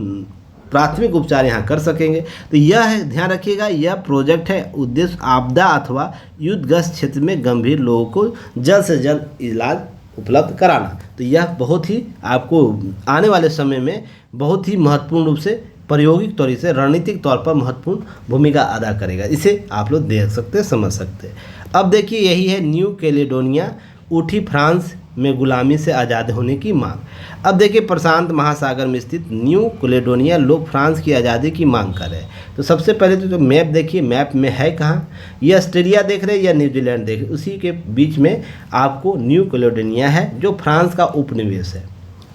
प्राथमिक उपचार यहाँ कर सकेंगे। तो यह है, ध्यान रखिएगा, यह प्रोजेक्ट है, उद्देश्य आपदा अथवा युद्धग्रस्त क्षेत्र में गंभीर लोगों को जल्द से जल्द इलाज उपलब्ध कराना। तो यह बहुत ही आपको आने वाले समय में बहुत ही महत्वपूर्ण रूप से प्रायोगिक तौर से रणनीतिक तौर पर महत्वपूर्ण भूमिका अदा करेगा। इसे आप लोग देख सकते हैं, समझ सकते हैं। अब देखिए, यही है न्यू कैलेडोनिया, उठी फ्रांस में गुलामी से आज़ाद होने की मांग। अब देखिए, प्रशांत महासागर में स्थित न्यू कैलेडोनिया लोग फ्रांस की आज़ादी की मांग कर रहे हैं। तो सबसे पहले तो मैप देखिए, मैप में है कहाँ, ये ऑस्ट्रेलिया देख रहे हैं या न्यूजीलैंड देख रहे हैं, उसी के बीच में आपको न्यू कैलेडोनिया है जो फ्रांस का उपनिवेश है।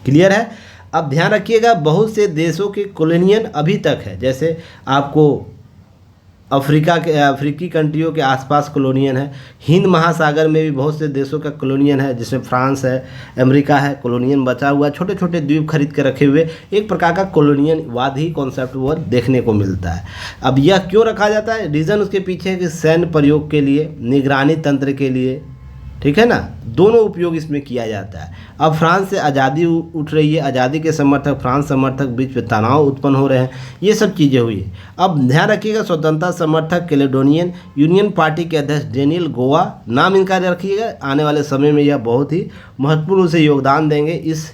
क्लियर है। अब ध्यान रखिएगा, बहुत से देशों के कॉलोनियन अभी तक है, जैसे आपको अफ्रीकी कंट्रियों के आसपास कॉलोनियन है। हिंद महासागर में भी बहुत से देशों का कॉलोनियन है, जिसमें फ्रांस है, अमेरिका है, कॉलोनियन बचा हुआ, छोटे छोटे द्वीप खरीद के रखे हुए, एक प्रकार का कॉलोनियनवाद ही कॉन्सेप्ट वो देखने को मिलता है। अब यह क्यों रखा जाता है, रीज़न उसके पीछे है कि सैन्य प्रयोग के लिए, निगरानी तंत्र के लिए, ठीक है ना, दोनों उपयोग इसमें किया जाता है। अब फ्रांस से आज़ादी उठ रही है, आज़ादी के समर्थक फ्रांस समर्थक बीच में तनाव उत्पन्न हो रहे हैं, ये सब चीज़ें हुई है। अब ध्यान रखिएगा, स्वतंत्रता समर्थक कैलेडोनियन यूनियन पार्टी के अध्यक्ष डेनियल गोवा, नाम इनका रखिएगा, आने वाले समय में यह बहुत ही महत्वपूर्ण से योगदान देंगे इस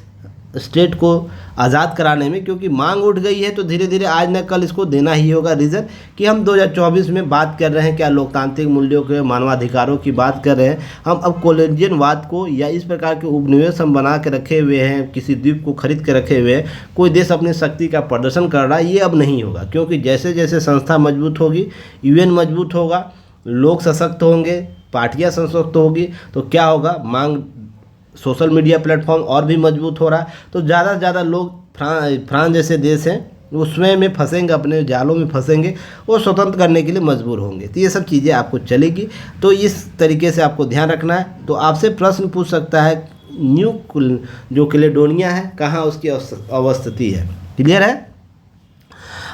स्टेट को आज़ाद कराने में, क्योंकि मांग उठ गई है तो धीरे धीरे आज न कल इसको देना ही होगा। रीज़न कि हम 2024 में बात कर रहे हैं, क्या लोकतांत्रिक मूल्यों के, मानवाधिकारों की बात कर रहे हैं हम। अब कॉलोनियनवाद को या इस प्रकार के उपनिवेश हम बना के रखे हुए हैं, किसी द्वीप को खरीद के रखे हुए हैं, कोई देश अपनी शक्ति का प्रदर्शन कर रहा है, ये अब नहीं होगा। क्योंकि जैसे जैसे संस्था मजबूत होगी, UN मजबूत होगा, लोग सशक्त होंगे, पार्टियाँ सशक्त होगी, तो क्या होगा, मांग, सोशल मीडिया प्लेटफॉर्म और भी मजबूत हो रहा है, तो ज़्यादा से ज़्यादा लोग फ्रांस जैसे देश हैं उसमें में फंसेंगे, अपने जालों में फंसेंगे, वो स्वतंत्र करने के लिए मजबूर होंगे। तो ये सब चीज़ें आपको चलेगी, तो इस तरीके से आपको ध्यान रखना है। तो आपसे प्रश्न पूछ सकता है, न्यू जो कैलेडोनिया है कहाँ उसकी अवस्थिति है। क्लियर है।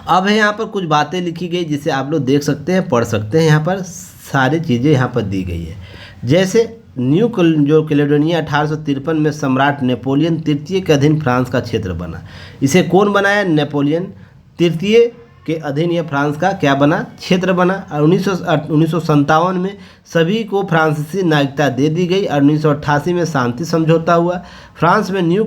अब है यहाँ पर कुछ बातें लिखी गई जिसे आप लोग देख सकते हैं, पढ़ सकते हैं, यहाँ पर सारी चीज़ें यहाँ पर दी गई है। जैसे न्यू जो कैलेडोनिया 1853 में सम्राट नेपोलियन तृतीय के अधीन फ्रांस का क्षेत्र बना। इसे कौन बनाया, नेपोलियन तृतीय के अधीन यह फ्रांस का क्या बना, क्षेत्र बना। और 1957 में सभी को फ्रांसीसी नागरिकता दे दी गई और 1988 में शांति समझौता हुआ। फ्रांस में न्यू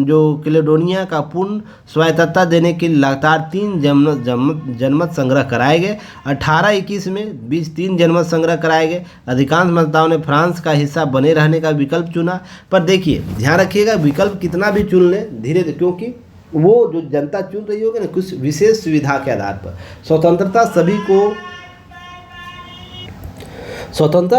जो कैलेडोनिया का पूर्ण स्वायत्तता देने के लिए लगातार 3 जनमत संग्रह कराए गए। 1821 में 3 जनमत संग्रह कराए गए। अधिकांश मतदाताओं ने फ्रांस का हिस्सा बने रहने का विकल्प चुना। पर देखिए ध्यान रखिएगा, विकल्प कितना भी चुन ले धीरे, क्योंकि वो जो जनता चुन रही होगी ना कुछ विशेष सुविधा के आधार पर। स्वतंत्रता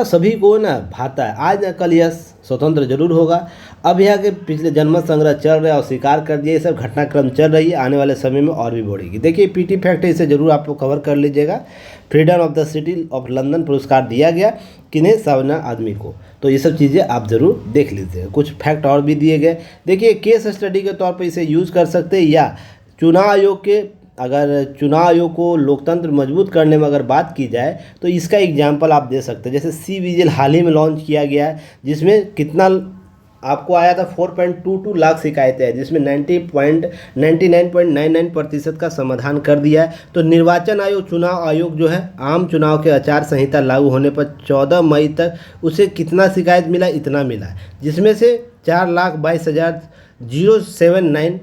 सभी को ना भाता है, आज न कल यह स्वतंत्र जरूर होगा। अब यहाँ के पिछले जनमत संग्रह चल रहा है और स्वीकार कर दिया, ये सब घटनाक्रम चल रही है, आने वाले समय में और भी बढ़ेगी। देखिए पीटी फैक्ट है, इसे जरूर आप लोग कवर कर लीजिएगा। Freedom of the city of London पुरस्कार दिया गया किन्हें, सावना आदमी को। तो ये सब चीज़ें आप ज़रूर देख लीजिएगा। कुछ फैक्ट और भी दिए गए। देखिए केस स्टडी के तौर पर इसे यूज़ कर सकते हैं, या चुनाव आयोग के, अगर चुनाव आयोग को लोकतंत्र मजबूत करने में अगर बात की जाए तो इसका एग्जाम्पल आप दे सकते हैं। जैसे सी विजिल हाल ही में लॉन्च किया गया है, जिसमें कितना आपको आया था 4.22 लाख शिकायतें हैं, जिसमें 99.99% का समाधान कर दिया है। तो निर्वाचन आयोग, चुनाव आयोग जो है, आम चुनाव के आचार संहिता लागू होने पर 14 मई तक उसे कितना शिकायत मिला, इतना मिला है, जिसमें से 4,22,079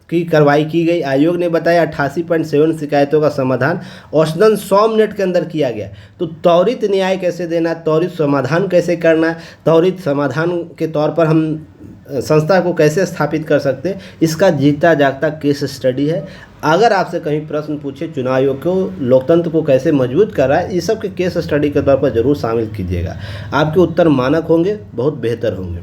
की कार्रवाई की गई। आयोग ने बताया 88.7 शिकायतों का समाधान औसतन 100 मिनट के अंदर किया गया। तो त्वरित न्याय कैसे देना, त्वरित समाधान कैसे करना, त्वरित समाधान के तौर पर हम संस्था को कैसे स्थापित कर सकते हैं, इसका जीता जागता केस स्टडी है। अगर आपसे कहीं प्रश्न पूछे चुनाव आयोग को लोकतंत्र को कैसे मजबूत कर रहा है, ये सब के केस स्टडी के तौर पर जरूर शामिल कीजिएगा। आपके उत्तर मानक होंगे, बहुत बेहतर होंगे।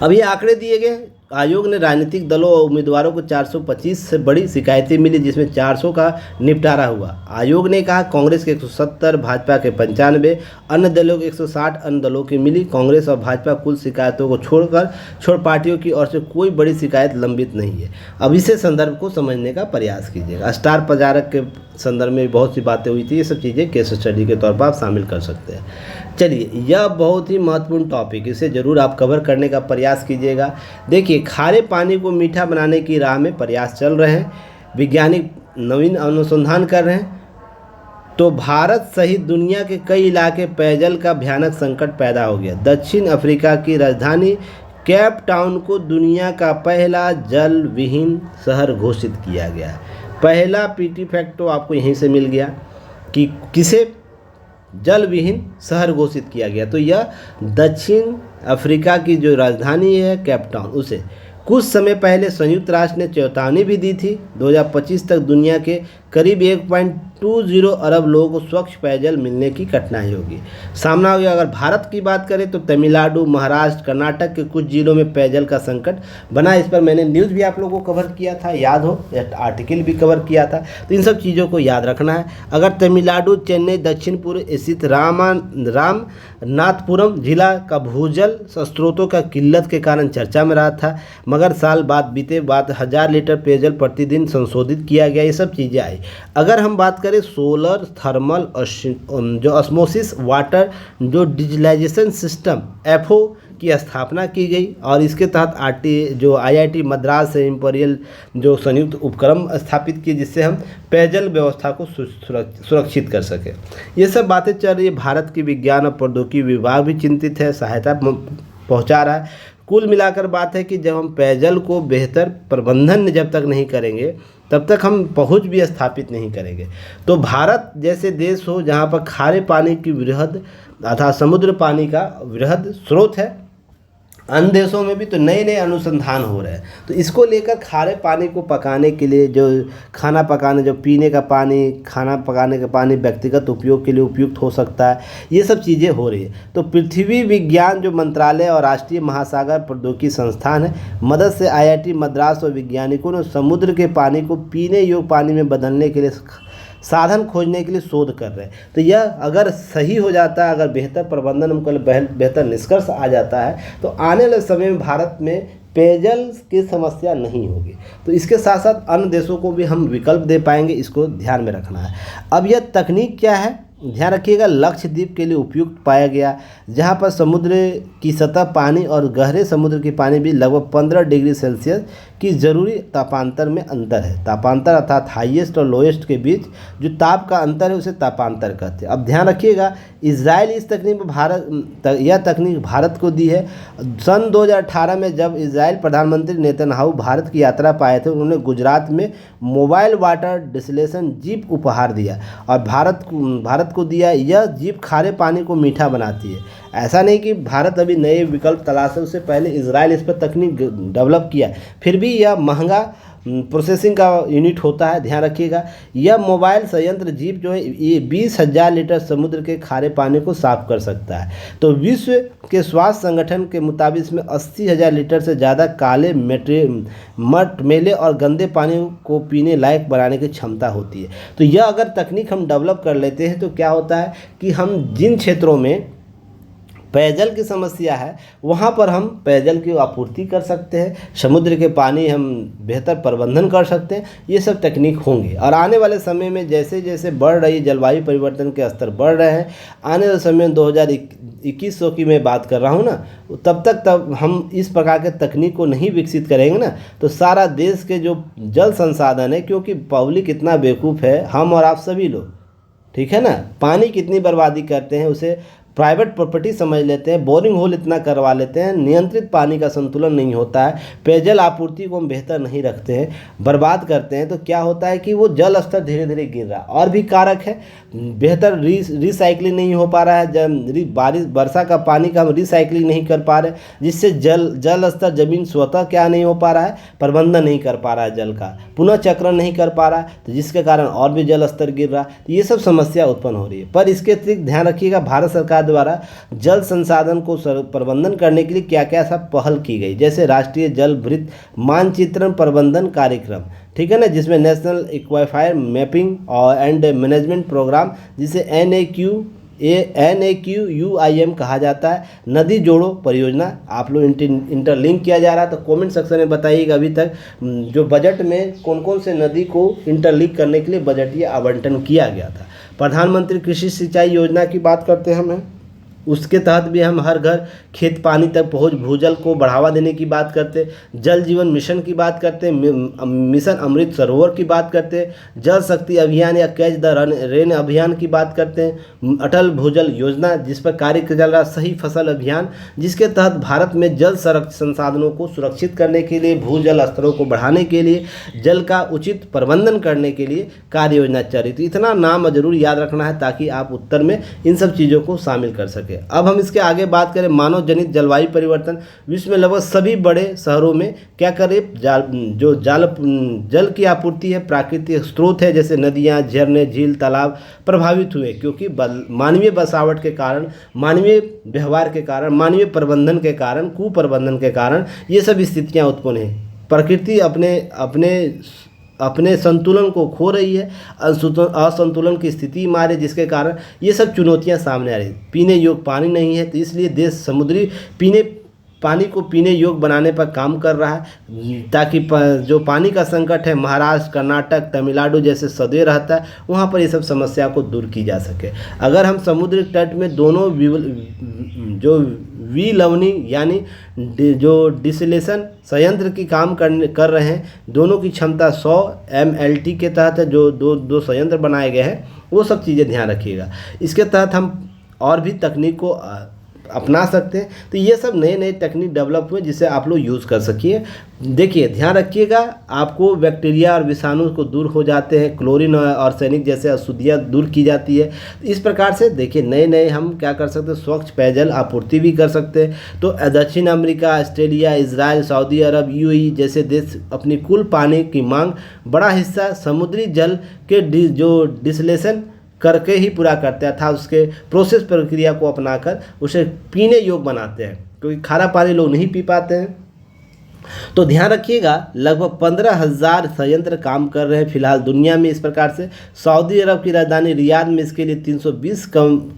अब ये आंकड़े दिए गए, आयोग ने राजनीतिक दलों और उम्मीदवारों को 425 से बड़ी शिकायतें मिली, जिसमें 400 का निपटारा हुआ। आयोग ने कहा कांग्रेस के 170, भाजपा के 95, अन्य दलों के 160 अन्य दलों की मिली। कांग्रेस और भाजपा कुल शिकायतों को छोड़ पार्टियों की ओर से कोई बड़ी शिकायत लंबित नहीं है। अब इसे संदर्भ को समझने का प्रयास कीजिएगा। स्टार प्रचारक के संदर्भ में बहुत सी बातें हुई थी, ये सब चीज़ें केस स्टडी के तौर पर आप शामिल कर सकते हैं। चलिए, यह बहुत ही महत्वपूर्ण टॉपिक, इसे ज़रूर आप कवर करने का प्रयास कीजिएगा। देखिए, खारे पानी को मीठा बनाने की राह में प्रयास चल रहे हैं, वैज्ञानिक नवीन अनुसंधान कर रहे हैं। तो भारत सहित दुनिया के कई इलाके पेयजल का भयानक संकट पैदा हो गया। दक्षिण अफ्रीका की राजधानी केप टाउन को दुनिया का पहला जल विहीन शहर घोषित किया गया। पहला पीटी फैक्ट तो आपको यहीं से मिल गया कि किसे जल विहीन शहर घोषित किया गया। तो यह दक्षिण अफ्रीका की जो राजधानी है केप टाउन, उसे कुछ समय पहले संयुक्त राष्ट्र ने चेतावनी भी दी थी 2025 तक दुनिया के करीब 1.20 अरब लोगों को स्वच्छ पेयजल मिलने की कठिनाई होगी, सामना होगा। अगर भारत की बात करें तो तमिलनाडु, महाराष्ट्र, कर्नाटक के कुछ जिलों में पेयजल का संकट बना। इस पर मैंने न्यूज़ भी आप लोगों को कवर किया था, याद हो, आर्टिकल भी कवर किया था। तो इन सब चीज़ों को याद रखना है। अगर तमिलनाडु, चेन्नई, दक्षिण पूर्व स्थित रामनाथपुरम जिला का भूजल स्रोतों का किल्लत के कारण चर्चा में रहा था, मगर साल बाद बीते बाद 1000 लीटर पेयजल प्रतिदिन संशोधित किया गया। ये सब चीज़ें आई। अगर हम बात करें सोलर थर्मल जो ऑस्मोसिस वाटर जो डिजिटलाइजेशन सिस्टम एफओ की स्थापना की गई, और इसके तहत जो आईआईटी मद्रास से इंपीरियल जो संयुक्त उपक्रम स्थापित किए, जिससे हम पेयजल व्यवस्था को सुरक्षित कर सकें। ये सब बातें चल रही है। भारत की विज्ञान और प्रौद्योगिकी विभाग भी चिंतित है, सहायता पहुंचा रहा है। कुल मिलाकर बात है कि जब हम पेयजल को बेहतर प्रबंधन जब तक नहीं करेंगे, तब तक हम पहुंच भी स्थापित नहीं करेंगे। तो भारत जैसे देश हो जहां पर खारे पानी की वृहद अर्थात समुद्र पानी का वृहद स्रोत है, अन्य देशों में भी तो नए नए अनुसंधान हो रहे हैं। तो इसको लेकर खारे पानी को पकाने के लिए, जो खाना पकाने, जो पीने का पानी, खाना पकाने का पानी व्यक्तिगत उपयोग के लिए उपयुक्त हो सकता है, ये सब चीज़ें हो रही है। तो पृथ्वी विज्ञान जो मंत्रालय और राष्ट्रीय महासागर प्रौद्योगिकी संस्थान है, मदद से आईआईटी मद्रास और वैज्ञानिकों ने समुद्र के पानी को पीने योग्य पानी में बदलने के लिए साधन खोजने के लिए शोध कर रहे हैं। तो यह अगर सही हो जाता है, अगर बेहतर प्रबंधन हमको बेहतर निष्कर्ष आ जाता है, तो आने वाले समय में भारत में पेयजल की समस्या नहीं होगी। तो इसके साथ साथ अन्य देशों को भी हम विकल्प दे पाएंगे, इसको ध्यान में रखना है। अब यह तकनीक क्या है, ध्यान रखिएगा, लक्षद्वीप के लिए उपयुक्त पाया गया, जहां पर समुद्र की सतह पानी और गहरे समुद्र की पानी भी लगभग 15 डिग्री सेल्सियस की ज़रूरी तापांतर में अंतर है। तापांतर अर्थात हाईएस्ट और लोएस्ट के बीच जो ताप का अंतर है उसे तापांतर कहते हैं। अब ध्यान रखिएगा, इजराइल इस तकनीक में यह तकनीक भारत को दी है। सन 2018 में जब इजराइल प्रधानमंत्री नेतन्याहू भारत की यात्रा पाए थे, उन्होंने गुजरात में मोबाइल वाटर डिस्टिलेशन जीप उपहार दिया और भारत को दिया। यह जीप खारे पानी को मीठा बनाती है। ऐसा नहीं कि भारत अभी नए विकल्प तलाशे, उससे पहले इजराइल इस पर तकनीक डेवलप किया, फिर भी यह महंगा प्रोसेसिंग का यूनिट होता है, ध्यान रखिएगा। यह मोबाइल संयंत्र जीप जो है ये 20,000 लीटर समुद्र के खारे पानी को साफ कर सकता है। तो विश्व के स्वास्थ्य संगठन के मुताबिक इसमें 80,000 लीटर से ज़्यादा काले मटमैले और गंदे पानी को पीने लायक बनाने की क्षमता होती है। तो यह अगर तकनीक हम डेवलप कर लेते हैं तो क्या होता है कि हम जिन क्षेत्रों में पेयजल की समस्या है वहाँ पर हम पेयजल की आपूर्ति कर सकते हैं, समुद्र के पानी हम बेहतर प्रबंधन कर सकते हैं। ये सब तकनीक होंगे और आने वाले समय में जैसे जैसे बढ़ रही जलवायु परिवर्तन के स्तर बढ़ रहे हैं, आने वाले समय में 2021 की मैं बात कर रहा हूँ ना, तब हम इस प्रकार के तकनीक को नहीं विकसित करेंगे ना तो सारा देश के जो जल संसाधन है, क्योंकि पब्लिक इतना बेवकूफ़ है, हम और आप सभी लोग, ठीक है ना, पानी कितनी बर्बादी करते हैं, उसे प्राइवेट प्रॉपर्टी समझ लेते हैं, बोरिंग होल इतना करवा लेते हैं, नियंत्रित पानी का संतुलन नहीं होता है, पेयजल आपूर्ति को हम बेहतर नहीं रखते हैं, बर्बाद करते हैं। तो क्या होता है कि वो जल स्तर धीरे धीरे गिर रहा है। और भी कारक है, बेहतर रिसाइकलिंग नहीं हो पा रहा है, वर्षा का पानी का हम रिसाइकलिंग नहीं कर पा रहे, जिससे जल स्तर जमीन स्वतः क्या नहीं हो पा रहा है, प्रबंधन नहीं कर पा रहा है, जल का पुनः चक्रण नहीं कर पा रहा है, तो जिसके कारण और भी जल स्तर गिर रहा है। तो ये सब समस्या उत्पन्न हो रही है। पर इसके अतिरिक्त ध्यान रखिएगा, भारत सरकार द्वारा जल संसाधन को प्रबंधन करने के लिए क्या क्या सब पहल की गई, जैसे राष्ट्रीय जल वृत्त मानचित्रण प्रबंधन कार्यक्रम, ठीक है ना, जिसमें नेशनल एक्वाफायर मैपिंग और एंड मैनेजमेंट प्रोग्राम, जिसे NAQUIM कहा जाता है, नदी जोड़ो परियोजना, आप लोग इंटरलिंक किया जा रहा है। तो कमेंट सेक्शन में बताइएगा अभी तक जो बजट में कौन कौन से नदी को इंटरलिंक करने के लिए बजटीय आवंटन किया गया था। प्रधानमंत्री कृषि सिंचाई योजना की बात करते हैं हम, उसके तहत भी हम हर घर खेत पानी तक पहुंच, भूजल को बढ़ावा देने की बात करते, जल जीवन मिशन की बात करते, मिशन अमृत सरोवर की बात करते, जल शक्ति अभियान या कैच द रेन अभियान की बात करते हैं, अटल भूजल योजना जिस पर कार्य चल रहा, सही फसल अभियान जिसके तहत भारत में जल संसाधनों को सुरक्षित करने के लिए, भूजल स्तरों को बढ़ाने के लिए, जल का उचित प्रबंधन करने के लिए कार्य योजना चल रही। तो इतना नाम जरूर याद रखना है ताकि आप उत्तर में इन सब चीज़ों को शामिल कर सकें। अब हम इसके आगे बात करें, मानव जनित जलवायु परिवर्तन। विश्व में लगभग सभी बड़े शहरों में क्या करे, जल की आपूर्ति है, प्राकृतिक स्रोत है जैसे नदियां, झरने, झील, तालाब प्रभावित हुए, क्योंकि मानवीय बसावट के कारण, मानवीय व्यवहार के कारण, मानवीय प्रबंधन के कारण, कुप्रबंधन के कारण ये सब स्थितियाँ उत्पन्न हैं। प्रकृति अपने संतुलन को खो रही है, असंतुलन की स्थिति में आ रही है, जिसके कारण ये सब चुनौतियां सामने आ रही हैं। पीने योग्य पानी नहीं है, तो इसलिए देश समुद्री पानी को पीने योग्य बनाने पर काम कर रहा है, ताकि जो पानी का संकट है महाराष्ट्र, कर्नाटक, तमिलनाडु जैसे सदैव रहता है, वहाँ पर ये सब समस्या को दूर की जा सके। अगर हम समुद्र तट में दोनों जो विलवनी यानी जो डिसलेशन संयंत्र की काम कर रहे हैं, दोनों की क्षमता 100 MLT के तहत है, जो दो संयंत्र बनाए गए हैं, वो सब चीज़ें ध्यान रखिएगा। इसके तहत हम और भी तकनीक को अपना सकते हैं। तो ये सब नए टेक्निक डेवलप हुए जिसे आप लोग यूज़ कर सकिए। देखिए ध्यान रखिएगा, आपको बैक्टीरिया और विषाणु को दूर हो जाते हैं, क्लोरीन और आर्सेनिक जैसे अशुद्धियाँ दूर की जाती है। इस प्रकार से देखिए नए हम क्या कर सकते हैं, स्वच्छ पेयजल आपूर्ति भी कर सकते हैं। तो दक्षिण अमेरिका, ऑस्ट्रेलिया, इजराइल, सऊदी अरब, UAE जैसे देश अपनी कुल पानी की मांग बड़ा हिस्सा समुद्री जल के जो डिसलेशन करके ही पूरा करते हैं, अर्थात उसके प्रोसेस प्रक्रिया को अपनाकर उसे पीने योग्य बनाते हैं, क्योंकि खारा पानी लोग नहीं पी पाते हैं। तो ध्यान रखिएगा, लगभग 15,000 संयंत्र काम कर रहे हैं फिलहाल दुनिया में। इस प्रकार से सऊदी अरब की राजधानी रियाद में इसके लिए 320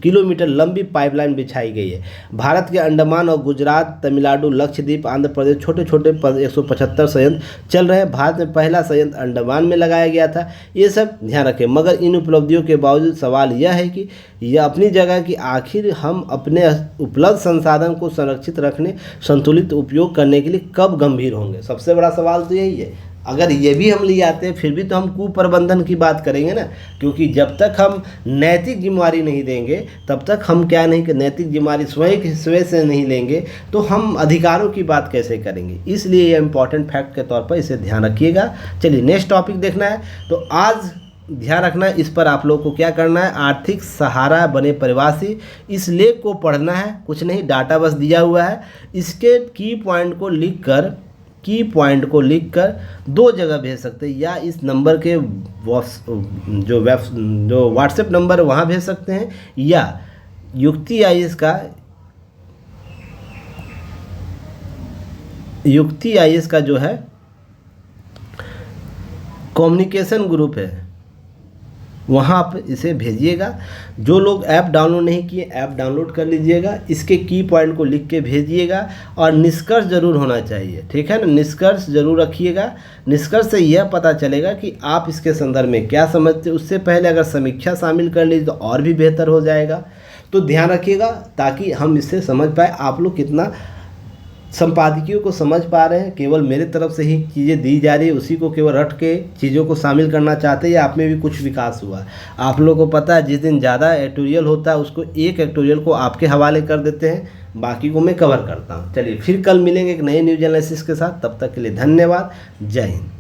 किलोमीटर लंबी पाइपलाइन बिछाई गई है। भारत के अंडमान और गुजरात, तमिलनाडु, लक्षद्वीप, आंध्र प्रदेश छोटे 175 संयंत्र चल रहे हैं। भारत में पहला संयंत्र अंडमान में लगाया गया था। ये सब ध्यान रखें। मगर इन उपलब्धियों के बावजूद सवाल यह है कि यह अपनी जगह कि आखिर हम अपने उपलब्ध संसाधन को संरक्षित रखने, संतुलित उपयोग करने के लिए कब गंभीर होंगे। सबसे बड़ा सवाल तो यही है। अगर ये भी हम ले आते हैं फिर भी तो हम कुप्रबंधन की बात करेंगे ना, क्योंकि जब तक हम नैतिक जिम्मेवारी नहीं देंगे तब तक हम क्या नहीं, नैतिक जिम्मेवारी स्वयं से नहीं लेंगे तो हम अधिकारों की बात कैसे करेंगे। इसलिए ये इम्पॉर्टेंट फैक्ट के तौर पर इसे ध्यान रखिएगा। चलिए नेक्स्ट टॉपिक देखना है। तो आज ध्यान रखना है, इस पर आप लोग को क्या करना है, आर्थिक सहारा बने प्रवासी, इस लेख को पढ़ना है, कुछ नहीं डाटा बस दिया हुआ है। इसके की पॉइंट को लिख कर की पॉइंट को लिखकर 2 जगह भेज सकते हैं, या इस नंबर के जो व्हाट्सएप नंबर वहाँ भेज सकते हैं, या युक्ति आईएएस का जो है कम्युनिकेशन ग्रुप है, वहाँ आप इसे भेजिएगा। जो लोग ऐप डाउनलोड नहीं किए, ऐप डाउनलोड कर लीजिएगा, इसके की पॉइंट को लिख के भेजिएगा, और निष्कर्ष जरूर होना चाहिए, ठीक है ना। निष्कर्ष जरूर रखिएगा। निष्कर्ष से यह पता चलेगा कि आप इसके संदर्भ में क्या समझते। उससे पहले अगर समीक्षा शामिल कर लीजिए तो और भी बेहतर हो जाएगा। तो ध्यान रखिएगा ताकि हम इससे समझ पाए आप लोग कितना संपादकीयों को समझ पा रहे हैं। केवल मेरे तरफ से ही चीज़ें दी जा रही है, उसी को केवल रट के चीज़ों को शामिल करना चाहते हैं, या आप में भी कुछ विकास हुआ। आप लोगों को पता है जिस दिन ज़्यादा एडिटोरियल होता है उसको एक एडिटोरियल को आपके हवाले कर देते हैं, बाकी को मैं कवर करता हूँ। चलिए फिर कल मिलेंगे एक नए न्यूज एनालिसिस के साथ, तब तक के लिए धन्यवाद। जय हिंद।